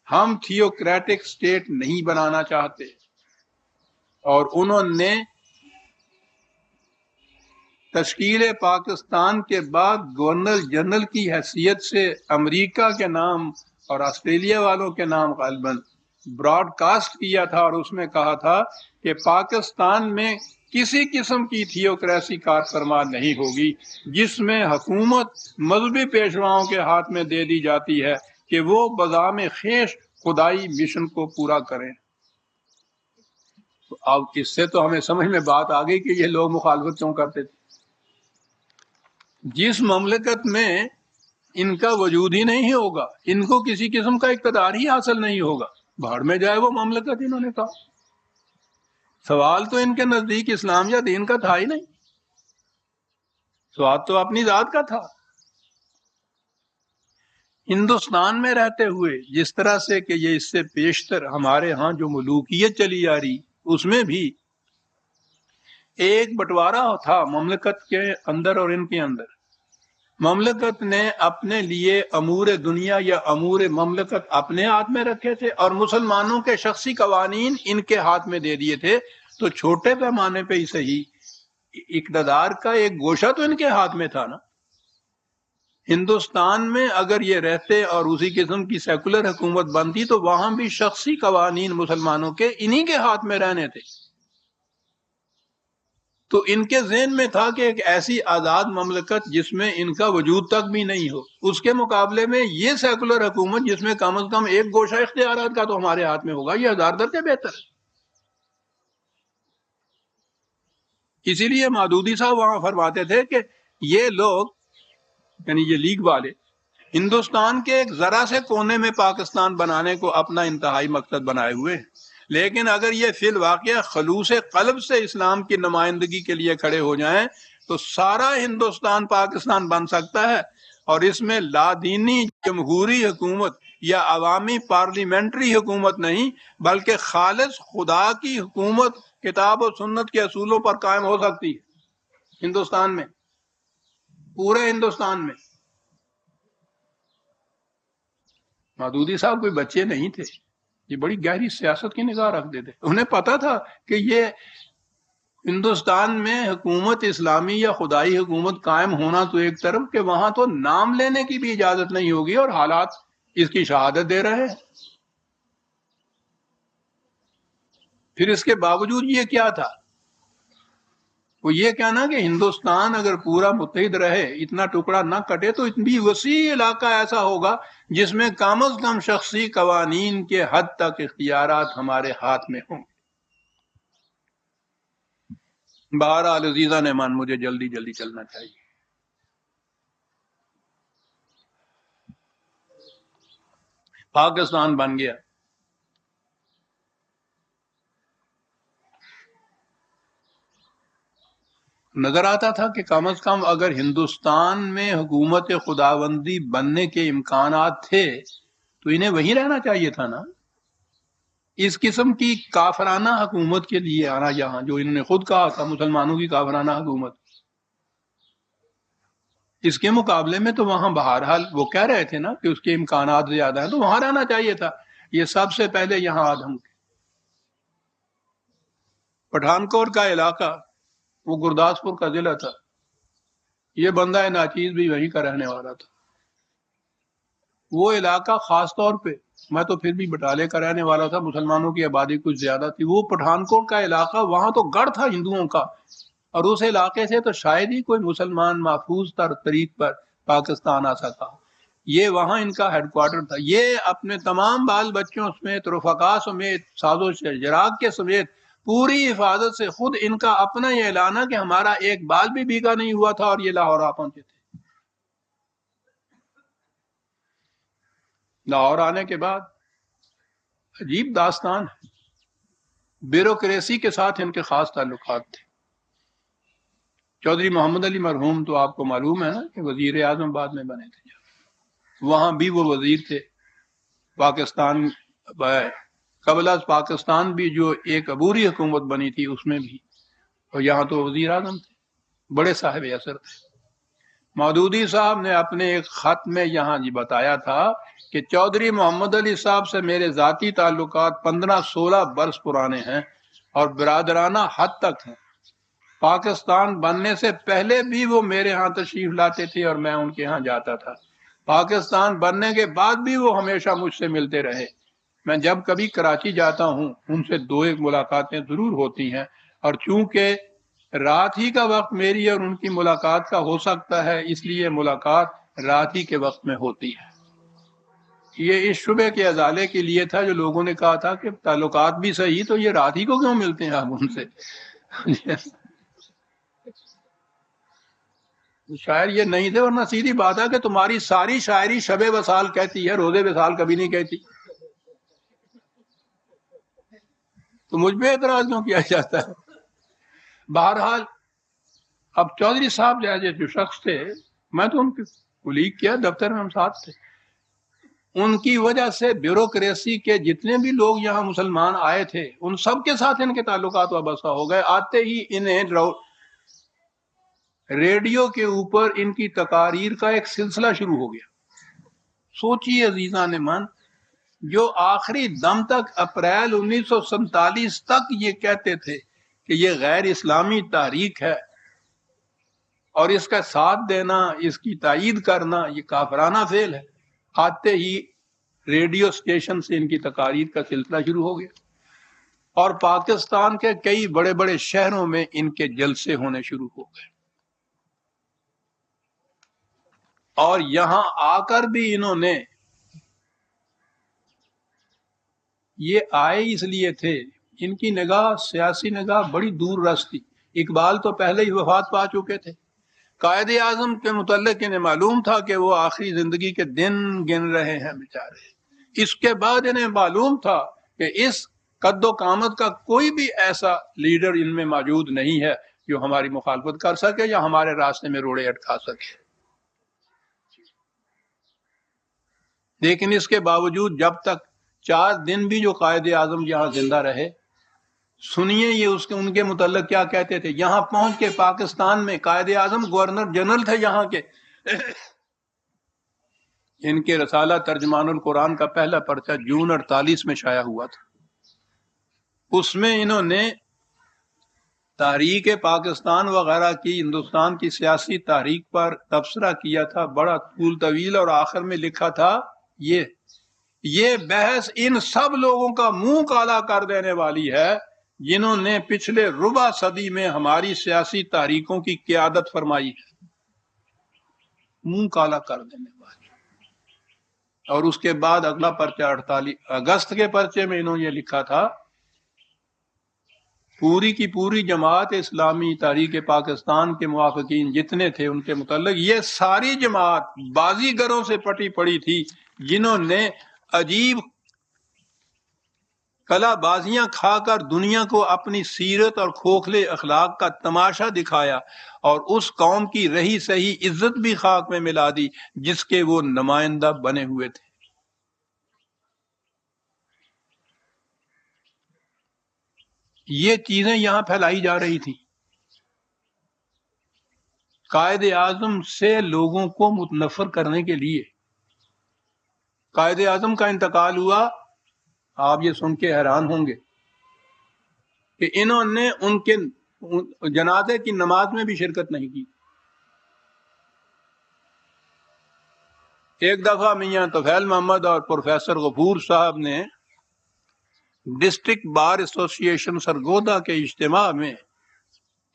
ہم تھیوکریٹک سٹیٹ نہیں بنانا چاہتے۔ اور انہوں نے تشکیل پاکستان کے بعد گورنر جنرل کی حیثیت سے امریکہ کے نام اور آسٹریلیا والوں کے نام غالباً براڈ کاسٹ کیا تھا، اور اس میں کہا تھا کہ پاکستان میں کسی قسم کی تھیوکریسی کار فرما نہیں ہوگی جس میں حکومت مذہبی پیشواؤں کے ہاتھ میں دے دی جاتی ہے کہ وہ بذام خیش خدائی مشن کو پورا کریں۔ تو اب اس سے تو ہمیں سمجھ میں بات آ گئی کہ یہ لوگ مخالفت کیوں کرتے تھے۔ جس مملکت میں ان کا وجود ہی نہیں ہوگا، ان کو کسی قسم کا اقتدار ہی حاصل نہیں ہوگا، بھاڑ میں جائے وہ مملکت، انہوں نے کہا۔ سوال تو ان کے نزدیک اسلام یا دین کا تھا ہی نہیں، سوال تو اپنی ذات کا تھا۔ ہندوستان میں رہتے ہوئے جس طرح سے کہ یہ اس سے پیشتر ہمارے ہاں جو ملوکیت چلی آ رہی، اس میں بھی ایک بٹوارا تھا مملکت کے اندر، اور ان کے اندر مملکت نے اپنے لیے امور دنیا یا امور مملکت اپنے ہاتھ میں رکھے تھے، اور مسلمانوں کے شخصی قوانین ان کے ہاتھ میں دے دیے تھے۔ تو چھوٹے پیمانے پہ ہی صحیح، اقتدار کا ایک گوشہ تو ان کے ہاتھ میں تھا نا۔ ہندوستان میں اگر یہ رہتے اور اسی قسم کی سیکولر حکومت بنتی تو وہاں بھی شخصی قوانین مسلمانوں کے انہی کے ہاتھ میں رہنے تھے۔ تو ان کے ذہن میں تھا کہ ایک ایسی آزاد مملکت جس میں ان کا وجود تک بھی نہیں ہو، اس کے مقابلے میں یہ سیکولر حکومت جس میں کم از کم ایک گوشہ اختیارات کا تو ہمارے ہاتھ میں ہوگا، یہ 1000 درجے بہتر ہے۔ اسی لیے مودودی صاحب وہاں فرماتے تھے کہ یہ لوگ، یعنی یہ لیگ والے، ہندوستان کے ایک ذرا سے کونے میں پاکستان بنانے کو اپنا انتہائی مقصد بنائے ہوئے ہیں۔ لیکن اگر یہ فی الواقع خلوص قلب سے اسلام کی نمائندگی کے لیے کھڑے ہو جائیں تو سارا ہندوستان پاکستان بن سکتا ہے، اور اس میں لادینی جمہوری حکومت یا عوامی پارلیمنٹری حکومت نہیں، بلکہ خالص خدا کی حکومت کتاب و سنت کے اصولوں پر قائم ہو سکتی ہے ہندوستان میں، پورے ہندوستان میں۔ مودودی صاحب کوئی بچے نہیں تھے، یہ بڑی گہری سیاست کی نگاہ رکھتے تھے، انہیں پتا تھا کہ یہ ہندوستان میں حکومت اسلامی یا خدائی حکومت قائم ہونا تو ایک طرف، کہ وہاں تو نام لینے کی بھی اجازت نہیں ہوگی، اور حالات اس کی شہادت دے رہے ہیں۔ پھر اس کے باوجود یہ کیا تھا؟ وہ یہ کہنا کہ ہندوستان اگر پورا متحد رہے، اتنا ٹکڑا نہ کٹے، تو اتنی وسیع علاقہ ایسا ہوگا جس میں کم از کم شخصی قوانین کے حد تک اختیارات ہمارے ہاتھ میں ہوں۔ بہرحال عزیزہ نے من، مجھے جلدی جلدی چلنا چاہیے۔ پاکستان بن گیا، نظر آتا تھا کہ کم از کم اگر ہندوستان میں حکومت خداوندی بننے کے امکانات تھے تو انہیں وہیں رہنا چاہیے تھا نا۔ اس قسم کی کافرانہ حکومت کے لیے آنا یہاں، جو انہوں نے خود کہا تھا مسلمانوں کی کافرانہ حکومت، اس کے مقابلے میں تو وہاں بہرحال وہ کہہ رہے تھے نا کہ اس کے امکانات زیادہ ہیں، تو وہاں رہنا چاہیے تھا۔ یہ سب سے پہلے یہاں آدم پٹھان کوٹ کا علاقہ، وہ گرداسپور کا ضلع تھا، یہ بندہ ناچیز بھی وہیں کا رہنے والا تھا۔ وہ علاقہ خاص طور پہ، میں تو پھر بھی بٹالے کا رہنے والا تھا، مسلمانوں کی آبادی کچھ زیادہ تھی، وہ پٹھان کوٹ کا علاقہ وہاں تو گڑھ تھا ہندوؤں کا، اور اس علاقے سے تو شاید ہی کوئی مسلمان محفوظ تر طریق پر پاکستان آ سکا۔ یہ وہاں ان کا ہیڈ کوارٹر تھا۔ یہ اپنے تمام بال بچوں سمیت، رفقا سمیت، ساز و شراک کے سمیت پوری حفاظت سے، خود ان کا اپنا یہ اعلان ہے کہ ہمارا ایک بال بھی بیگا نہیں ہوا تھا، اور یہ لاہور آ پہنچے تھے۔ لاہور آنے کے بعد عجیب داستان ہے، بیوروکریسی کے ساتھ ان کے خاص تعلقات تھے۔ چودھری محمد علی مرحوم تو آپ کو معلوم ہے نا کہ وزیر اعظم بعد میں بنے تھے، وہاں بھی وہ وزیر تھے۔ پاکستان قبل از پاکستان بھی جو ایک عبوری حکومت بنی تھی اس میں بھی، اور یہاں تو وزیر اعظم تھے، بڑے صاحب اثر تھے۔ مودودی صاحب نے اپنے ایک خط میں یہاں بتایا تھا کہ چودھری محمد علی صاحب سے میرے ذاتی تعلقات 15-16 برس پرانے ہیں اور برادرانہ حد تک ہیں۔ پاکستان بننے سے پہلے بھی وہ میرے ہاں تشریف لاتے تھے اور میں ان کے ہاں جاتا تھا۔ پاکستان بننے کے بعد بھی وہ ہمیشہ مجھ سے ملتے رہے۔ میں جب کبھی کراچی جاتا ہوں ان سے 2-1 ملاقاتیں ضرور ہوتی ہیں، اور چونکہ رات ہی کا وقت میری اور ان کی ملاقات کا ہو سکتا ہے، اس لیے ملاقات رات ہی کے وقت میں ہوتی ہے۔ یہ اس شبے کے ازالے کے لیے تھا جو لوگوں نے کہا تھا کہ تعلقات بھی صحیح تو یہ رات ہی کو کیوں ملتے ہیں آپ ان سے۔ شاعر یہ نہیں تھے، ورنہ سیدھی بات ہے کہ تمہاری ساری شاعری شب وصال کہتی ہے، روزے وصال کبھی نہیں کہتی، تو مجھ پہ اعتراض کیوں کیا جاتا ہے؟ بہرحال اب چودھری صاحب جو شخص تھے، میں تو ان کے کلیگ کیا، دفتر میں ہم ساتھ تھے، ان کی وجہ سے بیوروکریسی کے جتنے بھی لوگ یہاں مسلمان آئے تھے ان سب کے ساتھ ان کے تعلقات وابستہ ہو گئے۔ آتے ہی انہیں ریڈیو کے اوپر ان کی تقاریر کا ایک سلسلہ شروع ہو گیا۔ سوچیے عزیزان من، جو آخری دم تک اپریل 1947 تک یہ کہتے تھے کہ یہ غیر اسلامی تحریک ہے اور اس کا ساتھ دینا، اس کی تائید کرنا یہ کافرانہ فعل ہے، آتے ہی ریڈیو اسٹیشن سے ان کی تقاریر کا سلسلہ شروع ہو گیا، اور پاکستان کے کئی بڑے بڑے شہروں میں ان کے جلسے ہونے شروع ہو گئے، اور یہاں آ کر بھی انہوں نے، یہ آئے اس لیے تھے، ان کی نگاہ، سیاسی نگاہ بڑی دور رس تھی۔ اقبال تو پہلے ہی وفات پا چکے تھے، قائد اعظم کے متعلق انہیں معلوم تھا کہ وہ آخری زندگی کے دن گن رہے ہیں بیچارے۔ اس کے بعد انہیں معلوم تھا کہ اس قد و قامت کا کوئی بھی ایسا لیڈر ان میں موجود نہیں ہے جو ہماری مخالفت کر سکے یا ہمارے راستے میں روڑے اٹکا سکے. لیکن اس کے باوجود جب تک 4 دن بھی جو قائد اعظم یہاں زندہ رہے، سنیے یہ ان کے متعلق کیا کہتے تھے. یہاں پہنچ کے پاکستان میں قائد اعظم گورنر جنرل تھے یہاں کے. ان کے رسالہ ترجمان القرآن کا پہلا پرچہ جون 48 میں شائع ہوا تھا. اس میں انہوں نے تحریک پاکستان وغیرہ کی، ہندوستان کی سیاسی تحریک پر تبصرہ کیا تھا بڑا طول طویل، اور آخر میں لکھا تھا یہ بحث ان سب لوگوں کا منہ کالا کر دینے والی ہے جنہوں نے پچھلے ربع صدی میں ہماری سیاسی تحریکوں کی قیادت فرمائی ہے. منہ کالا کر دینے والی. اور اس کے بعد اگلا پرچہ 48 اگست کے پرچے میں انہوں نے یہ لکھا تھا، پوری کی پوری جماعت اسلامی تحریک پاکستان کے موافقین جتنے تھے ان کے متعلق یہ ساری جماعت بازیگروں سے پٹی پڑی تھی جنہوں نے عجیب کلا بازیاں کھا کر دنیا کو اپنی سیرت اور کھوکھلے اخلاق کا تماشا دکھایا اور اس قوم کی رہی سہی عزت بھی خاک میں ملا دی جس کے وہ نمائندہ بنے ہوئے تھے. یہ چیزیں یہاں پھیلائی جا رہی تھی. قائد اعظم سے لوگوں کو متنفر کرنے کے لیے. قائد اعظم کا انتقال ہوا، آپ یہ سن کے حیران ہوں گے کہ انہوں نے ان کے جنازے کی نماز میں بھی شرکت نہیں کی. ایک دفعہ میاں طفیل محمد اور پروفیسر غفور صاحب نے ڈسٹرکٹ بار ایسوسی ایشن سرگودا کے اجتماع میں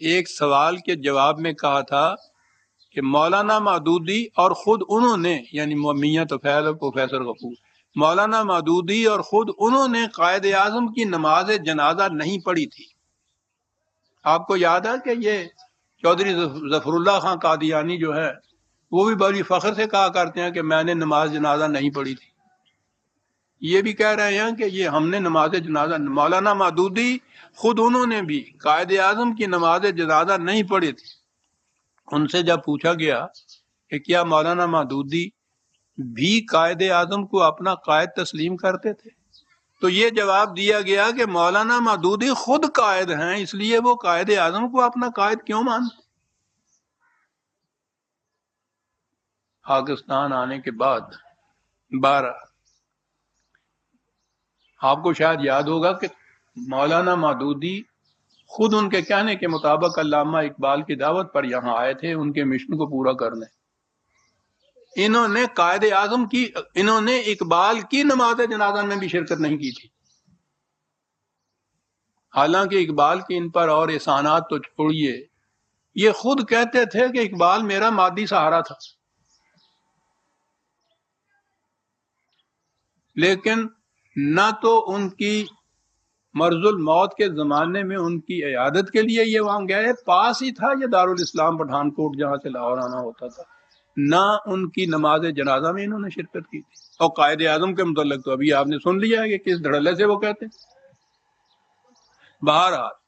ایک سوال کے جواب میں کہا تھا کہ مولانا مودودی اور خود انہوں نے، یعنی میاں طفیل اور پروفیسر غفور، مولانا مودودی اور خود انہوں نے قائد اعظم کی نماز جنازہ نہیں پڑھی تھی. آپ کو یاد ہے کہ یہ چودھری ظفر اللہ خان قادیانی جو ہے وہ بھی بڑی فخر سے کہا کرتے ہیں کہ میں نے نماز جنازہ نہیں پڑھی تھی. یہ بھی کہہ رہے ہیں کہ یہ ہم نے نماز جنازہ، مولانا مودودی خود انہوں نے بھی قائد اعظم کی نماز جنازہ نہیں پڑھی تھی. ان سے جب پوچھا گیا کہ کیا مولانا مودودی بھی قائد اعظم کو اپنا قائد تسلیم کرتے تھے، تو یہ جواب دیا گیا کہ مولانا مودودی خود قائد ہیں، اس لیے وہ قائد اعظم کو اپنا قائد کیوں مانتے. پاکستان آنے کے بعد 12 آپ کو شاید یاد ہوگا کہ مولانا مودودی خود ان کے کہنے کے مطابق علامہ اقبال کی دعوت پر یہاں آئے تھے ان کے مشن کو پورا کرنے. انہوں نے قائد اعظم کی، انہوں نے اقبال کی نماز جنازہ میں بھی شرکت نہیں کی تھی. حالانکہ اقبال کی ان پر اور احسانات تو چھوڑیے، یہ خود کہتے تھے کہ اقبال میرا مادی سہارا تھا. لیکن نہ تو ان کی مرض الموت کے زمانے میں ان کی عیادت کے لیے یہ وہاں گئے، پاس ہی تھا یہ دارالاسلام پٹھان کوٹ جہاں سے لاہور آنا ہوتا تھا، نہ ان کی نماز جنازہ میں انہوں نے شرکت کی تھی. اور قائد اعظم کے متعلق تو ابھی آپ نے سن لیا ہے کہ کس دھڑلے سے وہ کہتے ہیں. بہرحال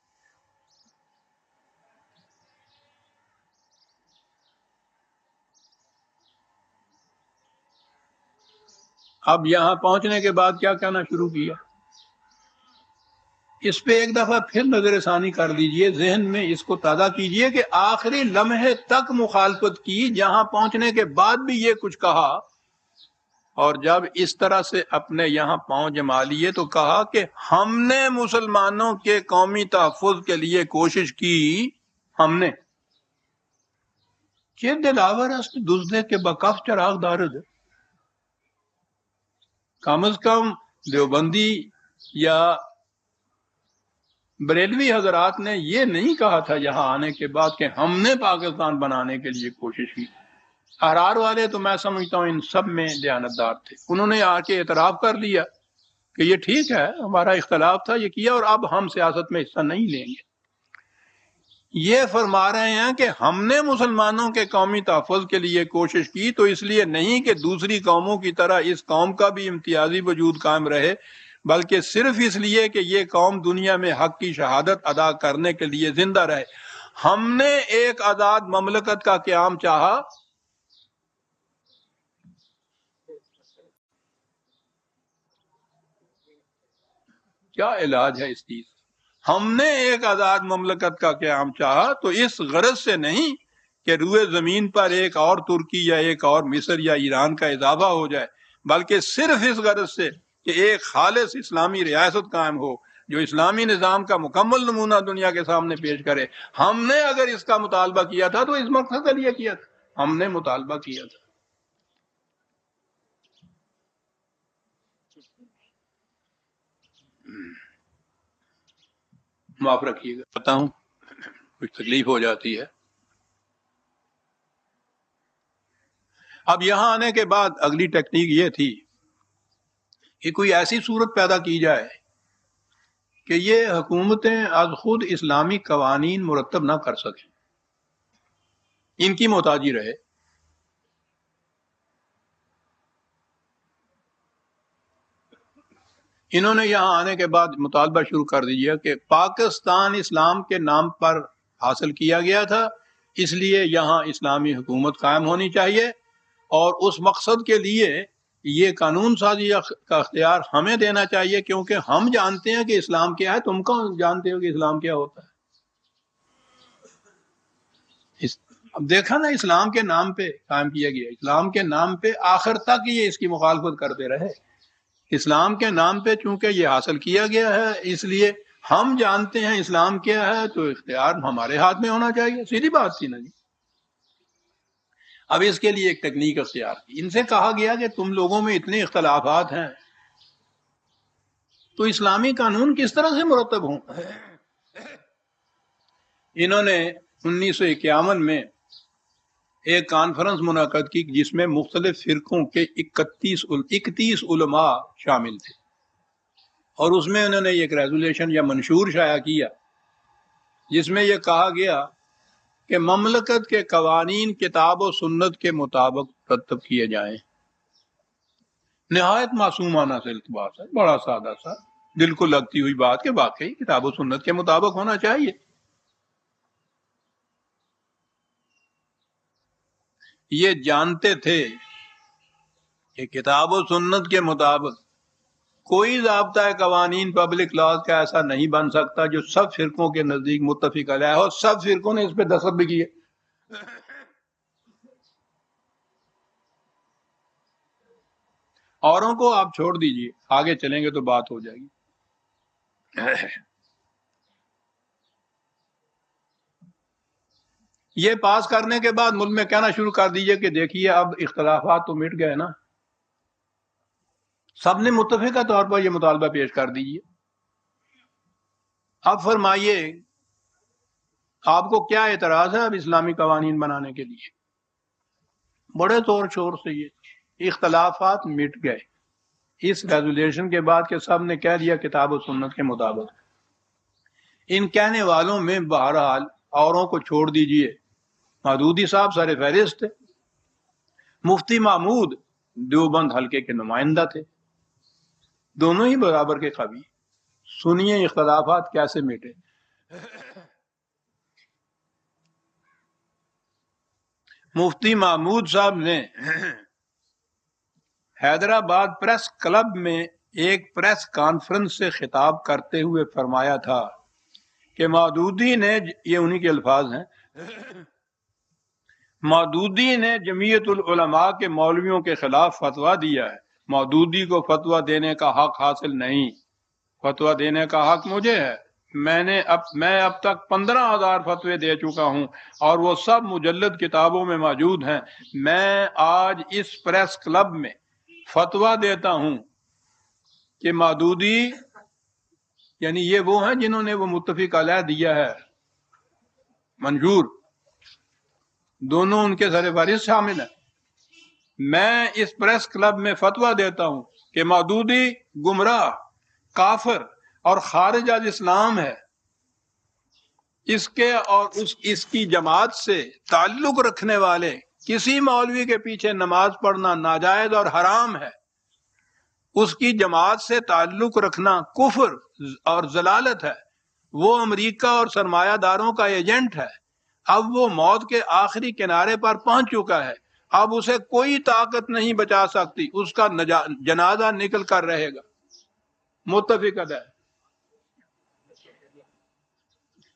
اب یہاں پہنچنے کے بعد کیا کہنا شروع کیا، اس پہ ایک دفعہ پھر نظر ثانی کر دیجئے، ذہن میں اس کو تازہ کیجئے کہ آخری لمحے تک مخالفت کی، جہاں پہنچنے کے بعد بھی یہ کچھ کہا، اور جب اس طرح سے اپنے یہاں پاؤں جما لیے تو کہا کہ ہم نے مسلمانوں کے قومی تحفظ کے لیے کوشش کی. ہم نے چہ دلاور است دزدے کے بکف چراغ دارد. کم از کم دیوبندی یا بریلوی حضرات نے یہ نہیں کہا تھا یہاں آنے کے بعد کہ ہم نے پاکستان بنانے کے لیے کوشش کی. احرار والے تو میں سمجھتا ہوں ان سب میں دیانتدار تھے. انہوں نے آ کے اعتراف کر لیا کہ یہ ٹھیک ہے، ہمارا اختلاف تھا، یہ کیا، اور اب ہم سیاست میں حصہ نہیں لیں گے. یہ فرما رہے ہیں کہ ہم نے مسلمانوں کے قومی تحفظ کے لیے کوشش کی، تو اس لیے نہیں کہ دوسری قوموں کی طرح اس قوم کا بھی امتیازی وجود قائم رہے، بلکہ صرف اس لیے کہ یہ قوم دنیا میں حق کی شہادت ادا کرنے کے لیے زندہ رہے۔ ہم نے ایک آزاد مملکت کا قیام چاہا، کیا علاج ہے اس چیز؟ ہم نے ایک آزاد مملکت کا قیام چاہا تو اس غرض سے نہیں کہ روئے زمین پر ایک اور ترکی یا ایک اور مصر یا ایران کا اضافہ ہو جائے، بلکہ صرف اس غرض سے کہ ایک خالص اسلامی ریاست قائم ہو جو اسلامی نظام کا مکمل نمونہ دنیا کے سامنے پیش کرے۔ ہم نے اگر اس کا مطالبہ کیا تھا تو اس مقصد کے لیے کیا تھا، ہم نے مطالبہ کیا تھا۔ معاف رکھیے گا، بتا ہوں کچھ تکلیف ہو جاتی ہے۔ اب یہاں آنے کے بعد اگلی ٹیکنیک یہ تھی کہ کوئی ایسی صورت پیدا کی جائے کہ یہ حکومتیں از خود اسلامی قوانین مرتب نہ کر سکیں، ان کی محتاجی رہے۔ انہوں نے یہاں آنے کے بعد مطالبہ شروع کر دیا کہ پاکستان اسلام کے نام پر حاصل کیا گیا تھا، اس لیے یہاں اسلامی حکومت قائم ہونی چاہیے، اور اس مقصد کے لیے یہ قانون سازی کا اختیار ہمیں دینا چاہیے، کیونکہ ہم جانتے ہیں کہ اسلام کیا ہے، تم کون جانتے ہو کہ اسلام کیا ہوتا ہے؟ اب دیکھا نا، اسلام کے نام پہ قائم کیا گیا، اسلام کے نام پہ آخر تک یہ اس کی مخالفت کرتے رہے۔ اسلام کے نام پہ چونکہ یہ حاصل کیا گیا ہے، اس لیے ہم جانتے ہیں اسلام کیا ہے، تو اختیار ہمارے ہاتھ میں ہونا چاہیے۔ سیدھی بات تھی نا جی۔ اب اس کے لیے ایک ٹیکنیک اختیار کی، ان سے کہا گیا کہ تم لوگوں میں اتنے اختلافات ہیں تو اسلامی قانون کس طرح سے مرتب ہوں؟ انہوں نے 1951 میں ایک کانفرنس منعقد کی جس میں مختلف فرقوں کے 31 علماء شامل تھے، اور اس میں انہوں نے ایک ریزولوشن یا منشور شائع کیا جس میں یہ کہا گیا کہ مملکت کے قوانین کتاب و سنت کے مطابق مرتب کیے جائیں۔ نہایت معصومانہ سے التباس ہے، بڑا سادہ سا دل کو لگتی ہوئی بات کہ واقعی کتاب و سنت کے مطابق ہونا چاہیے۔ یہ جانتے تھے کہ کتاب و سنت کے مطابق کوئی ضابطۂ قوانین پبلک لاز کا ایسا نہیں بن سکتا جو سب فرقوں کے نزدیک متفق علیہ ہو۔ سب فرقوں نے اس پہ دستخط بھی کیے۔ اوروں کو آپ چھوڑ دیجئے، آگے چلیں گے تو بات ہو جائے گی۔ یہ پاس کرنے کے بعد ملک میں کہنا شروع کر دیجئے کہ دیکھیے اب اختلافات تو مٹ گئے نا، سب نے متفقہ طور پر یہ مطالبہ پیش کر دیجئے۔ اب فرمائیے آپ کو کیا اعتراض ہے اب اسلامی قوانین بنانے کے لیے؟ بڑے زور شور سے یہ اختلافات مٹ گئے اس ریزولیشن کے بعد کہ سب نے کہہ دیا کتاب و سنت کے مطابق۔ ان کہنے والوں میں بہرحال اوروں کو چھوڑ دیجئے، مودودی صاحب سر فہرست تھے، مفتی محمود دیوبند حلقے کے نمائندہ تھے، دونوں ہی برابر کے قوی۔ سنیے اختلافات کیسے مٹے۔ مفتی محمود صاحب نے حیدرآباد پریس کلب میں ایک پریس کانفرنس سے خطاب کرتے ہوئے فرمایا تھا کہ مودودی نے، یہ انہی کے الفاظ ہیں، مودودی نے جمعیت العلماء کے مولویوں کے خلاف فتویٰ دیا ہے، مودودی کو فتویٰ دینے کا حق حاصل نہیں، فتویٰ دینے کا حق مجھے ہے۔ میں اب تک 15,000 فتوے دے چکا ہوں اور وہ سب مجلد کتابوں میں موجود ہیں۔ میں آج اس پریس کلب میں فتویٰ دیتا ہوں کہ مودودی، یعنی یہ وہ ہیں جنہوں نے وہ متفق علیہ دیا ہے منظور، دونوں ان کے سر فہرست شامل ہیں۔ میں اس پریس کلب میں فتویٰ دیتا ہوں کہ مودودی گمراہ، کافر اور خارج از اسلام ہے۔ اس کے اور اس کی جماعت سے تعلق رکھنے والے کسی مولوی کے پیچھے نماز پڑھنا ناجائز اور حرام ہے۔ اس کی جماعت سے تعلق رکھنا کفر اور ضلالت ہے، وہ امریکہ اور سرمایہ داروں کا ایجنٹ ہے، اب وہ موت کے آخری کنارے پر پہنچ چکا ہے، اب اسے کوئی طاقت نہیں بچا سکتی، اس کا جنازہ نکل کر رہے گا۔ متفق ہے۔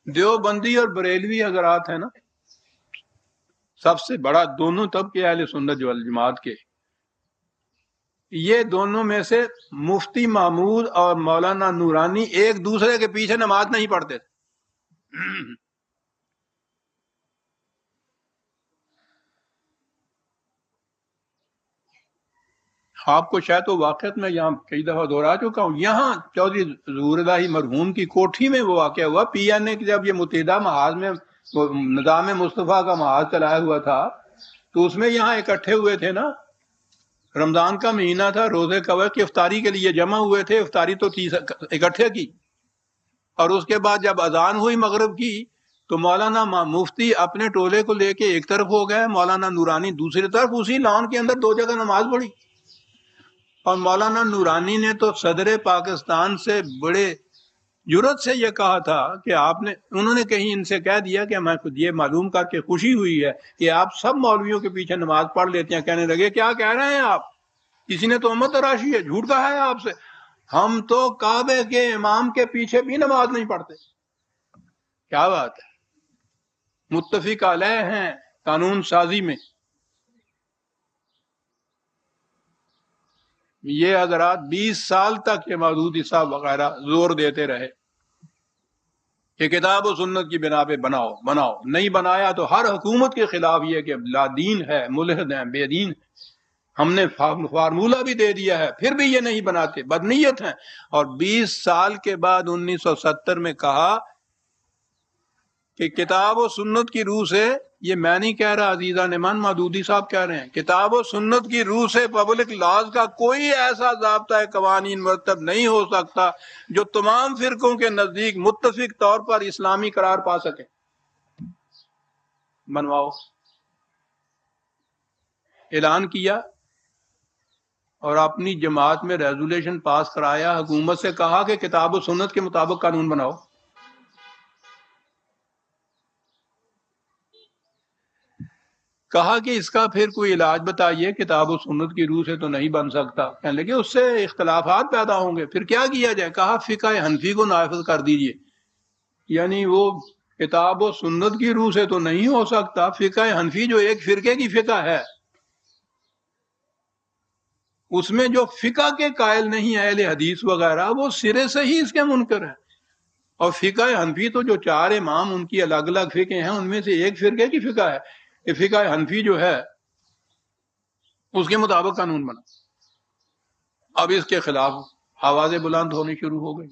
دیوبندی اور بریلوی حضرات ہیں نا، سب سے بڑا دونوں طبقے اہل سنت والجماعت کے، یہ دونوں میں سے مفتی محمود اور مولانا نورانی ایک دوسرے کے پیچھے نماز نہیں پڑھتے۔ آپ کو شاید تو واقعات میں یہاں کئی دفعہ دہرا چکا ہوں، یہاں چودھری ظہور الہی مرحوم کی کوٹھی میں وہ واقعہ ہوا۔ پی این اے کی جب یہ متحدہ محاذ میں نظام مصطفیٰ کا محاذ چلایا ہوا تھا تو اس میں یہاں اکٹھے ہوئے تھے نا، رمضان کا مہینہ تھا، روزے کا وقت، افطاری کے لیے جمع ہوئے تھے، افطاری تو اکٹھے کی، اور اس کے بعد جب اذان ہوئی مغرب کی تو مولانا مفتی اپنے ٹولے کو لے کے ایک طرف ہو گئے، مولانا نورانی دوسری طرف، اسی لان کے اندر دو جگہ نماز پڑھی۔ اور مولانا نورانی نے تو صدر پاکستان سے بڑے جرت سے یہ کہا تھا کہ انہوں نے کہیں ان سے کہہ دیا کہ ہمیں یہ معلوم کر کے خوشی ہوئی ہے کہ آپ سب مولویوں کے پیچھے نماز پڑھ لیتے ہیں۔ کہنے لگے کیا کہہ رہے ہیں آپ، کسی نے تو امت تراشی ہے، جھوٹ کہا ہے آپ سے، ہم تو کعبے کے امام کے پیچھے بھی نماز نہیں پڑھتے۔ کیا بات ہے، متفق علیہ ہیں قانون سازی میں۔ یہ حضرات 20 سال تک یہ مودودی صاحب وغیرہ زور دیتے رہے کہ کتاب و سنت کی بنا پہ بناؤ، نہیں بنایا تو ہر حکومت کے خلاف یہ کہ لا دین ہے، ملحد ہیں، بے دین ہے۔ ہم نے فارمولہ بھی دے دیا ہے، پھر بھی یہ نہیں بناتے، بدنیت ہیں۔ اور 20 سال کے بعد 1970 میں کہا کہ کتاب و سنت کی روح سے، یہ میں نہیں کہہ رہا، عزیزان من مودودی صاحب کہہ رہے ہیں، کتاب و سنت کی روح سے پبلک لاز کا کوئی ایسا ضابطہ قوانین مرتب نہیں ہو سکتا جو تمام فرقوں کے نزدیک متفق طور پر اسلامی قرار پا سکے۔ بنواؤ۔ اعلان کیا اور اپنی جماعت میں ریزولیشن پاس کرایا، حکومت سے کہا کہ کتاب و سنت کے مطابق قانون بناؤ۔ کہا کہ اس کا پھر کوئی علاج بتائیے، کتاب و سنت کی روح سے تو نہیں بن سکتا۔ کہنے لگے اس سے اختلافات پیدا ہوں گے، پھر کیا کیا جائے؟ کہا فقہ حنفی کو نافذ کر دیجئے، یعنی وہ کتاب و سنت کی روح سے تو نہیں ہو سکتا، فقہ حنفی جو ایک فرقے کی فقہ ہے، اس میں جو فقہ کے قائل نہیں ہے اہل حدیث وغیرہ، وہ سرے سے ہی اس کے منکر ہیں۔ اور فقہ حنفی تو جو 4 امام ان کی الگ الگ فقہ ہیں، ان میں سے ایک فرقے کی فقہ ہے کہ فقہ حنفی جو ہے اس کے مطابق قانون بنا۔ اب اس کے خلاف آوازیں بلند ہونی شروع ہو گئی۔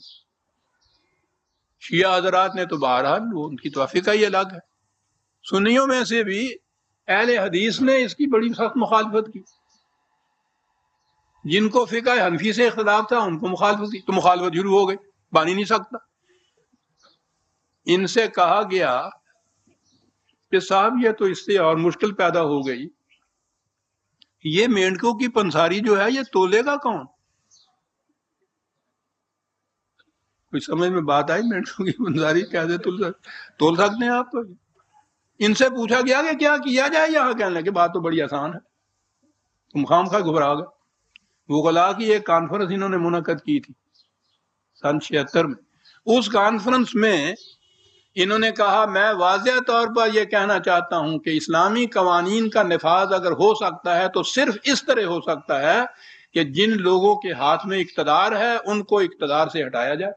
شیعہ حضرات نے تو بہرحال ان کی تو فقہ ہی الگ ہے، سنیوں میں سے بھی اہل حدیث نے اس کی بڑی سخت مخالفت کی، جن کو فقہ حنفی سے اختلاف تھا ان کو مخالفت کی، تو مخالفت شروع ہو گئی، بن ہی نہیں سکتا۔ ان سے کہا گیا کہ صاحب یہ تو اس سے اور مشکل پیدا ہو گئی، یہ مینڈکوں کی پنساری جو ہے یہ تولے گا کون؟ کوئی سمجھ میں بات آئی؟ مینڈکوں کی پنساری کیسے تول سکتے ہیں آپ؟ ان سے پوچھا گیا کہ کیا کیا جائے یہاں، کہنے لگے بات تو بڑی آسان ہے، تم خواہ گھبرا گئے۔ وغلا کی ایک کانفرنس انہوں نے منعقد کی تھی سن 76 میں، اس کانفرنس میں انہوں نے کہا میں واضح طور پر یہ کہنا چاہتا ہوں کہ اسلامی قوانین کا نفاذ اگر ہو سکتا ہے تو صرف اس طرح ہو سکتا ہے کہ جن لوگوں کے ہاتھ میں اقتدار ہے ان کو اقتدار سے ہٹایا جائے،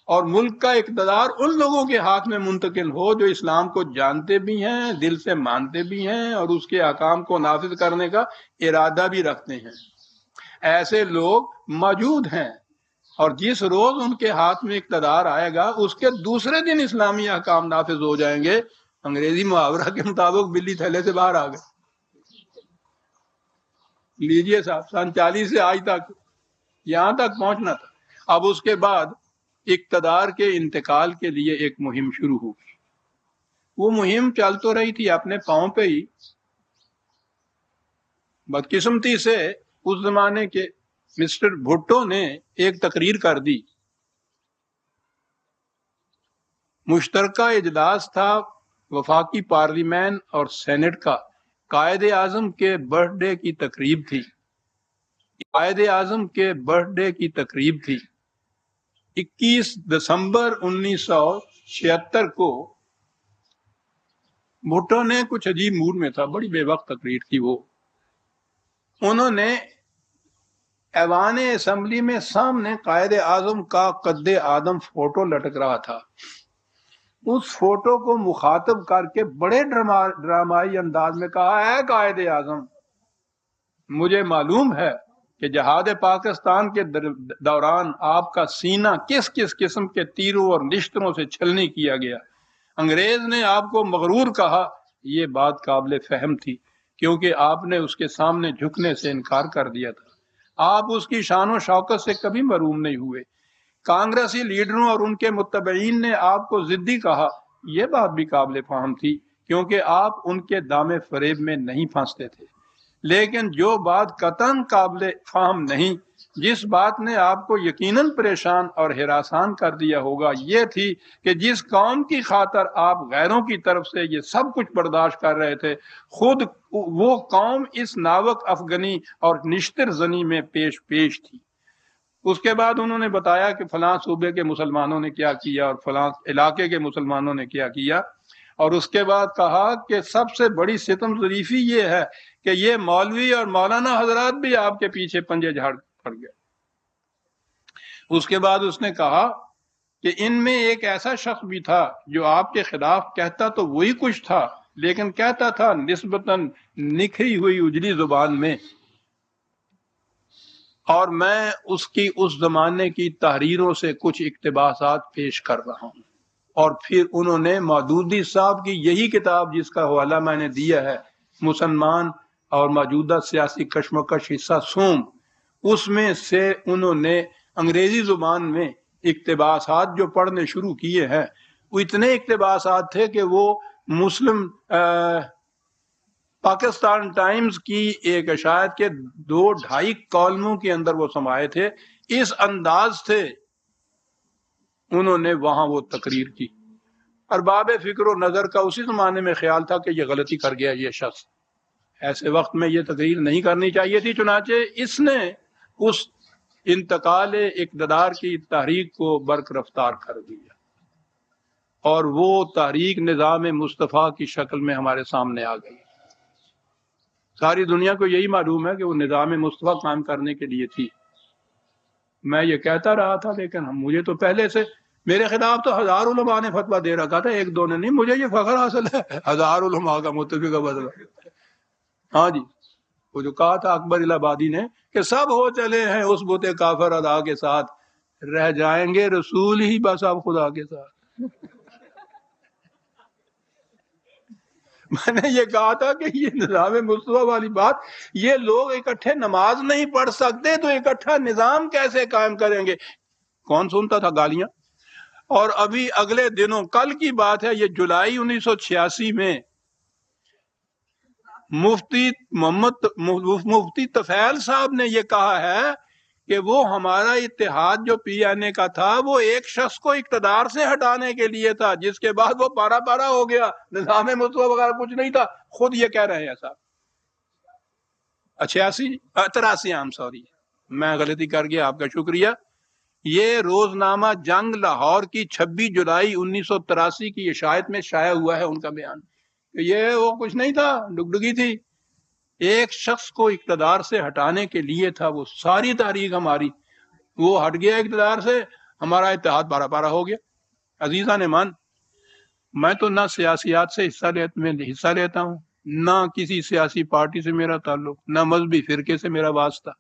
اور ملک کا اقتدار ان لوگوں کے ہاتھ میں منتقل ہو جو اسلام کو جانتے بھی ہیں، دل سے مانتے بھی ہیں، اور اس کے احکام کو نافذ کرنے کا ارادہ بھی رکھتے ہیں۔ ایسے لوگ موجود ہیں، اور جس روز ان کے ہاتھ میں اقتدار آئے گا اس کے دوسرے دن اسلامی احکام نافذ ہو جائیں گے۔ انگریزی محاورہ کے مطابق بلی تھیلے سے باہر آ گئے۔ لیجئے صاحب، سن 40 سے آج تک یہاں تک پہنچنا تھا۔ اب اس کے بعد اقتدار کے انتقال کے لیے ایک مہم شروع ہوگی۔ وہ مہم چل تو رہی تھی اپنے پاؤں پہ ہی، بدقسمتی سے اس زمانے کے مسٹر بھٹو نے ایک تقریر کر دی. مشترکہ اجلاس تھا وفاقی پارلیمن اور سینٹ کا. قائد اعظم کے برتھ ڈے کی تقریب تھی. قائد اعظم کے برتھ ڈے کی تقریب تھی 21 دسمبر 1976 کو. بھٹو نے کچھ عجیب موڈ میں تھا, بڑی بے وقت تقریر تھی وہ. انہوں نے ایوان اسمبلی میں سامنے قائد اعظم کا قد آدم فوٹو لٹک رہا تھا. اس فوٹو کو مخاطب کر کے بڑے ڈرامائی انداز میں کہا, اے قائد اعظم, مجھے معلوم ہے کہ جہاد پاکستان کے دوران آپ کا سینہ کس کس قسم کے تیروں اور نشتروں سے چھلنی کیا گیا. انگریز نے آپ کو مغرور کہا, یہ بات قابل فہم تھی کیونکہ آپ نے اس کے سامنے جھکنے سے انکار کر دیا تھا. آپ اس کی شان و شوکت سے کبھی محروم نہیں ہوئے. کانگریسی لیڈروں اور ان کے متبعین نے آپ کو ضدی کہا, یہ بات بھی قابل فہم تھی کیونکہ آپ ان کے دام فریب میں نہیں پھنستے تھے. لیکن جو بات قطعاً قابل فہم نہیں, جس بات نے آپ کو یقیناً پریشان اور ہراسان کر دیا ہوگا, یہ تھی کہ جس قوم کی خاطر آپ غیروں کی طرف سے یہ سب کچھ برداشت کر رہے تھے, خود وہ قوم اس ناوک افغنی اور نشتر زنی میں پیش تھی. اس کے بعد انہوں نے بتایا کہ فلاں صوبے کے مسلمانوں نے کیا کیا اور فلاں علاقے کے مسلمانوں نے کیا کیا, اور اس کے بعد کہا کہ سب سے بڑی ستم ظریفی یہ ہے کہ یہ مولوی اور مولانا حضرات بھی آپ کے پیچھے پنجے جھاڑ پڑ گئے. اس کے بعد اس نے کہا کہ ان میں ایک ایسا شخص بھی تھا جو آپ کے خلاف کہتا تو وہی کچھ تھا, لیکن کہتا تھا نسبتاً نکھری ہوئی اجلی زبان میں, اور میں اس کی اس زمانے کی تحریروں سے کچھ اقتباسات پیش کر رہا ہوں. اور پھر انہوں نے مودودی صاحب کی یہی کتاب, جس کا حوالہ میں نے دیا ہے, مسلمان اور موجودہ سیاسی کشمکش حصہ سوم, اس میں سے انہوں نے انگریزی زبان میں اقتباسات جو پڑھنے شروع کیے ہیں, وہ اتنے اقتباسات تھے کہ وہ مسلم پاکستان ٹائمز کی ایک اشاعت کے 2-2.5 کالموں کے اندر وہ سمائے تھے. اس انداز سے انہوں نے وہاں وہ تقریر کی. ارباب فکر و نظر کا اسی زمانے میں خیال تھا کہ یہ غلطی کر گیا یہ شخص, ایسے وقت میں یہ تقریر نہیں کرنی چاہیے تھی, چنانچہ اس نے اس انتقال اقتدار کی تحریک کو برق رفتار کر دیا, اور وہ تحریک نظام مصطفیٰ کی شکل میں ہمارے سامنے آ گئی. ساری دنیا کو یہی معلوم ہے کہ وہ نظام مصطفیٰ قائم کرنے کے لیے تھی. میں یہ کہتا رہا تھا, لیکن مجھے تو پہلے سے میرے خلاف تو 1000 علماء نے فتویٰ دے رکھا تھا, 1-2 نے نہیں. مجھے یہ فخر حاصل ہے 1000 علماء کا متفقہ بدلا. ہاں جی, وہ جو کہا تھا اکبر الہ آبادی نے کہ سب ہو چلے ہیں اس بت کافر ادا کے ساتھ, رہ جائیں گے رسول ہی بس اب خدا کے ساتھ. میں نے یہ کہا تھا کہ یہ نظام مصطفیٰ والی بات, یہ لوگ اکٹھے نماز نہیں پڑھ سکتے تو اکٹھا نظام کیسے قائم کریں گے. کون سنتا تھا گالیاں. اور ابھی اگلے دنوں, کل کی بات ہے, یہ جولائی 1986 میں مفتی طفیل صاحب نے یہ کہا ہے کہ وہ ہمارا اتحاد جو پی این اے کا تھا وہ ایک شخص کو اقتدار سے ہٹانے کے لیے تھا, جس کے بعد وہ پارا پارا ہو گیا, نظام مصطفیٰ وغیرہ کچھ نہیں تھا. خود یہ کہہ رہے ہیں صاحب. 83 سوری, میں غلطی کر گیا, آپ کا شکریہ. یہ روزنامہ جنگ لاہور کی 26 جولائی 1983 کی اشاعت میں شائع ہوا ہے ان کا بیان. یہ وہ کچھ نہیں تھا, ڈگڈگی تھی, ایک شخص کو اقتدار سے ہٹانے کے لیے تھا. وہ ساری تاریخ ہماری, وہ ہٹ گیا اقتدار سے, ہمارا اتحاد پارا پارا ہو گیا. عزیزان من, میں تو نہ سیاسیات سے حصہ لیتا ہوں, نہ کسی سیاسی پارٹی سے میرا تعلق, نہ مذہبی فرقے سے میرا واسطہ.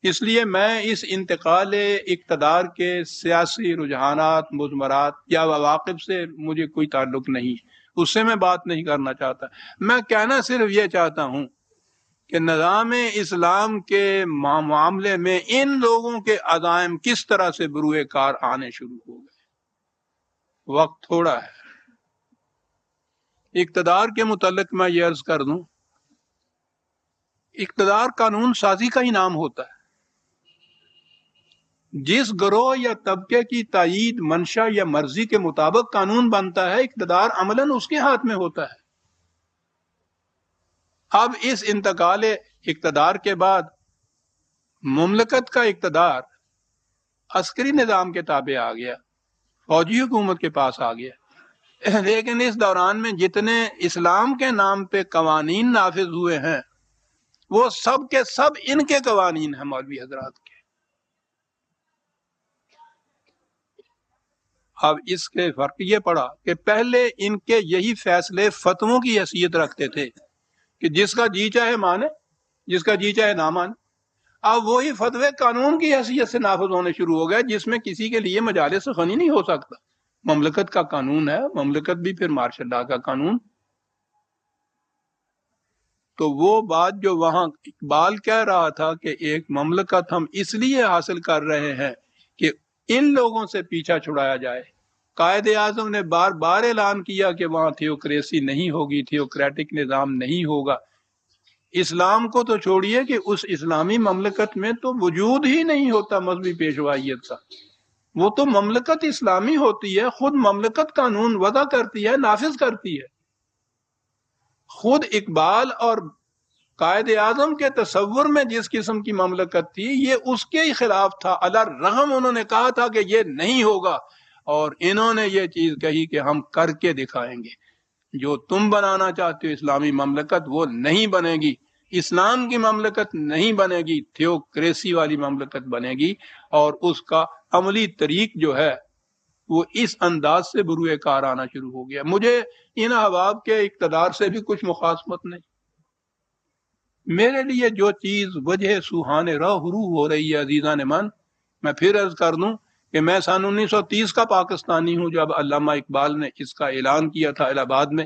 اس لیے میں اس انتقال اقتدار کے سیاسی رجحانات, مضمرات یا عواقب سے مجھے کوئی تعلق نہیں, اس سے میں بات نہیں کرنا چاہتا. میں کہنا صرف یہ چاہتا ہوں کہ نظام اسلام کے معاملے میں ان لوگوں کے عزائم کس طرح سے بروئے کار آنے شروع ہو گئے. وقت تھوڑا ہے. اقتدار کے متعلق میں یہ عرض کر دوں, اقتدار قانون سازی کا ہی نام ہوتا ہے. جس گروہ یا طبقے کی تائید منشا یا مرضی کے مطابق قانون بنتا ہے، اقتدار عملاً اس کے ہاتھ میں ہوتا ہے۔ اب اس انتقال اقتدار کے بعد مملکت کا اقتدار عسکری نظام کے تابع آ گیا، فوجی حکومت کے پاس آ گیا، لیکن اس دوران میں جتنے اسلام کے نام پہ قوانین نافذ ہوئے ہیں وہ سب کے سب ان کے قوانین ہیں مولوی حضرات کے۔ اب اس کے فرق یہ پڑا کہ پہلے ان کے یہی فیصلے فتووں کی حیثیت رکھتے تھے کہ جس کا جی چاہے مانے، جس کا جی چاہے نہ مانے۔ اب وہی فتوے قانون کی حیثیت سے نافذ ہونے شروع ہو گئے، جس میں کسی کے لیے مجالس غنی نہیں ہو سکتا۔ مملکت کا قانون ہے، مملکت بھی پھر مارشل لا کا قانون۔ تو وہ بات جو وہاں اقبال کہہ رہا تھا کہ ایک مملکت ہم اس لیے حاصل کر رہے ہیں کہ ان لوگوں سے پیچھا چھڑایا جائے۔ قائد اعظم نے بار بار اعلان کیا کہ وہاں تھیوکریسی نہیں ہوگی، تھیوکریٹک نظام نہیں ہوگا۔ اسلام کو تو چھوڑیے کہ اس اسلامی مملکت میں تو وجود ہی نہیں ہوتا مذہبی پیشوائیت کا۔ وہ تو مملکت اسلامی ہوتی ہے، خود مملکت قانون وضع کرتی ہے، نافذ کرتی ہے۔ خود اقبال اور قائد اعظم کے تصور میں جس قسم کی مملکت تھی یہ اس کے ہی خلاف تھا۔ الرغم انہوں نے کہا تھا کہ یہ نہیں ہوگا، اور انہوں نے یہ چیز کہی کہ ہم کر کے دکھائیں گے۔ جو تم بنانا چاہتے ہو اسلامی مملکت وہ نہیں بنے گی، اسلام کی مملکت نہیں بنے گی، تھیوکریسی والی مملکت بنے گی۔ اور اس کا عملی طریق جو ہے وہ اس انداز سے بروئے کار آنا شروع ہو گیا۔ مجھے ان احباب کے اقتدار سے بھی کچھ مخاصمت نہیں۔ میرے لیے جو چیز وجہ سوہان روح ہو رہی ہے عزیزان من، میں پھر عرض کر دوں کہ میں سن 1930 کا پاکستانی ہوں جب علامہ اقبال نے اس کا اعلان کیا تھا الہ آباد میں۔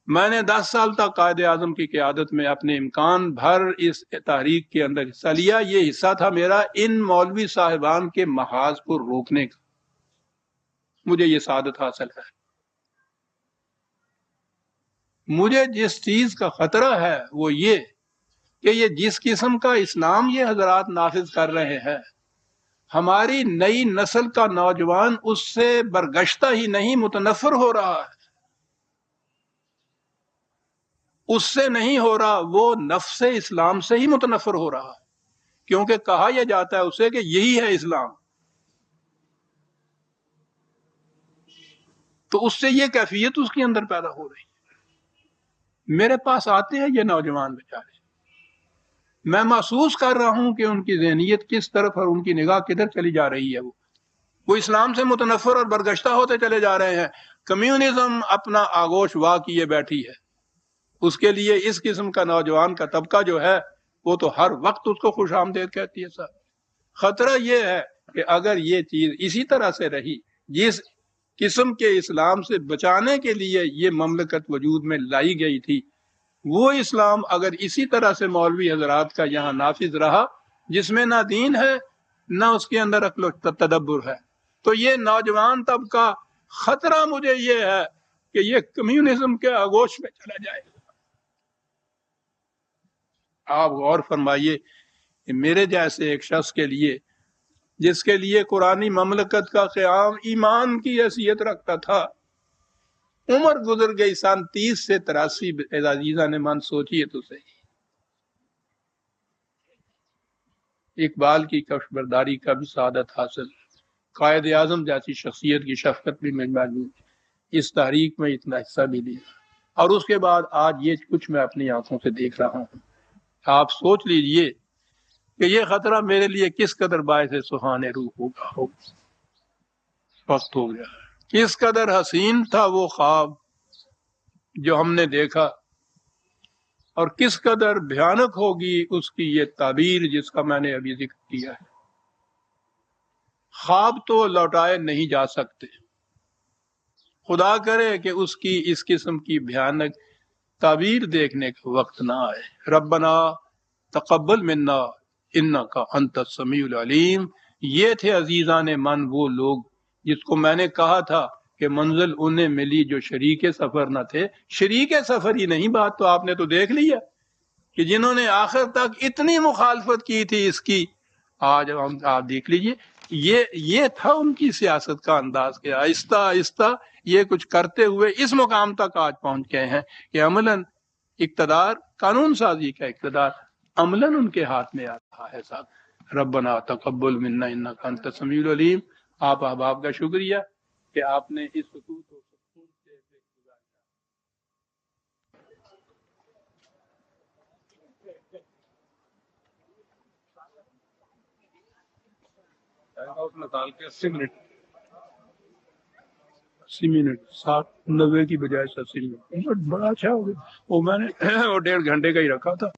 میں نے 10 سال تک قائد اعظم کی قیادت میں اپنے امکان بھر اس تحریک کے اندر حصہ لیا۔ یہ حصہ تھا میرا ان مولوی صاحبان کے محاذ کو روکنے کا۔ مجھے یہ سعادت حاصل ہے۔ مجھے جس چیز کا خطرہ ہے وہ یہ کہ یہ جس قسم کا اسلام یہ حضرات نافذ کر رہے ہیں، ہماری نئی نسل کا نوجوان اس سے برگشتہ ہی نہیں متنفر ہو رہا ہے۔ اس سے نہیں ہو رہا، وہ نفس اسلام سے ہی متنفر ہو رہا ہے، کیونکہ کہا یہ جاتا ہے اسے کہ یہی ہے اسلام۔ تو اس سے یہ کیفیت اس کے اندر پیدا ہو رہی ہے۔ میرے پاس آتے ہیں یہ نوجوان بیچارے، میں محسوس کر رہا ہوں کہ ان کی ذہنیت کس طرف اور ان کی نگاہ کدھر چلی جا رہی ہے۔ وہ اسلام سے متنفر اور برگشتہ ہوتے چلے جا رہے ہیں۔ کمیونزم اپنا آغوش وا کیے بیٹھی ہے، اس کے لیے اس قسم کا نوجوان کا طبقہ جو ہے وہ تو ہر وقت اس کو خوش آمدید کہتی ہے۔ صاحب خطرہ یہ ہے کہ اگر یہ چیز اسی طرح سے رہی، جس قسم کے اسلام سے بچانے کے لیے یہ مملکت وجود میں لائی گئی تھی، وہ اسلام اگر اسی طرح سے مولوی حضرات کا یہاں نافذ رہا، جس میں نہ دین ہے نہ اس کے اندر عقل و تدبر ہے، تو یہ نوجوان طبقہ خطرہ مجھے یہ ہے کہ یہ کمیونزم کے آغوش میں چلا جائے۔ آپ غور فرمائیے کہ میرے جیسے ایک شخص کے لیے، جس کے لیے قرآنی مملکت کا قیام ایمان کی حیثیت رکھتا تھا، عمر گزر گئی سن 30 سے 83۔ عزیزان من سوچیے تو صحیح، اقبال کی کشبرداری کا بھی سعادت حاصل، قائد اعظم جیسی شخصیت کی شفقت بھی مہربانی، اس تحریک میں اتنا حصہ بھی لیا، اور اس کے بعد آج یہ کچھ میں اپنی آنکھوں سے دیکھ رہا ہوں۔ آپ سوچ لیجئے کہ یہ خطرہ میرے لیے کس قدر باعث سبحان روح ہوگا، وقت ہو گیا۔ کس قدر حسین تھا وہ خواب جو ہم نے دیکھا، اور کس قدر بھیانک ہوگی اس کی یہ تعبیر جس کا میں نے ابھی ذکر کیا ہے۔ خواب تو لوٹائے نہیں جا سکتے، خدا کرے کہ اس کی اس قسم کی بھیانک تعبیر دیکھنے کا وقت نہ آئے۔ ربنا تقبل منا انک انت السمیع العلیم۔ یہ تھے عزیزان من وہ لوگ جس کو میں نے کہا تھا کہ منزل انہیں ملی جو شریک سفر نہ تھے۔ شریک سفر ہی نہیں، بات تو آپ نے تو دیکھ لیا کہ جنہوں نے آخر تک اتنی مخالفت کی تھی اس کی، آج آپ دیکھ لیجئے، یہ تھا ان کی سیاست کا انداز کہ آہستہ آہستہ یہ کچھ کرتے ہوئے اس مقام تک آج پہنچ گئے ہیں کہ عملاً اقتدار، قانون سازی کا اقتدار عملاً ان کے ہاتھ میں آ رہا ہے صاحب۔ ربنا تقبل منا انک انت السمیع العلیم۔ آپ احباب کا شکریہ کہ آپ نے اس سکوت و سکون سے اس میں ڈال کے 80 منٹ 60 90 کی بجائے 80 منٹ بڑا اچھا ہو گیا۔ وہ میں نے وہ 1.5 گھنٹے کا ہی رکھا تھا۔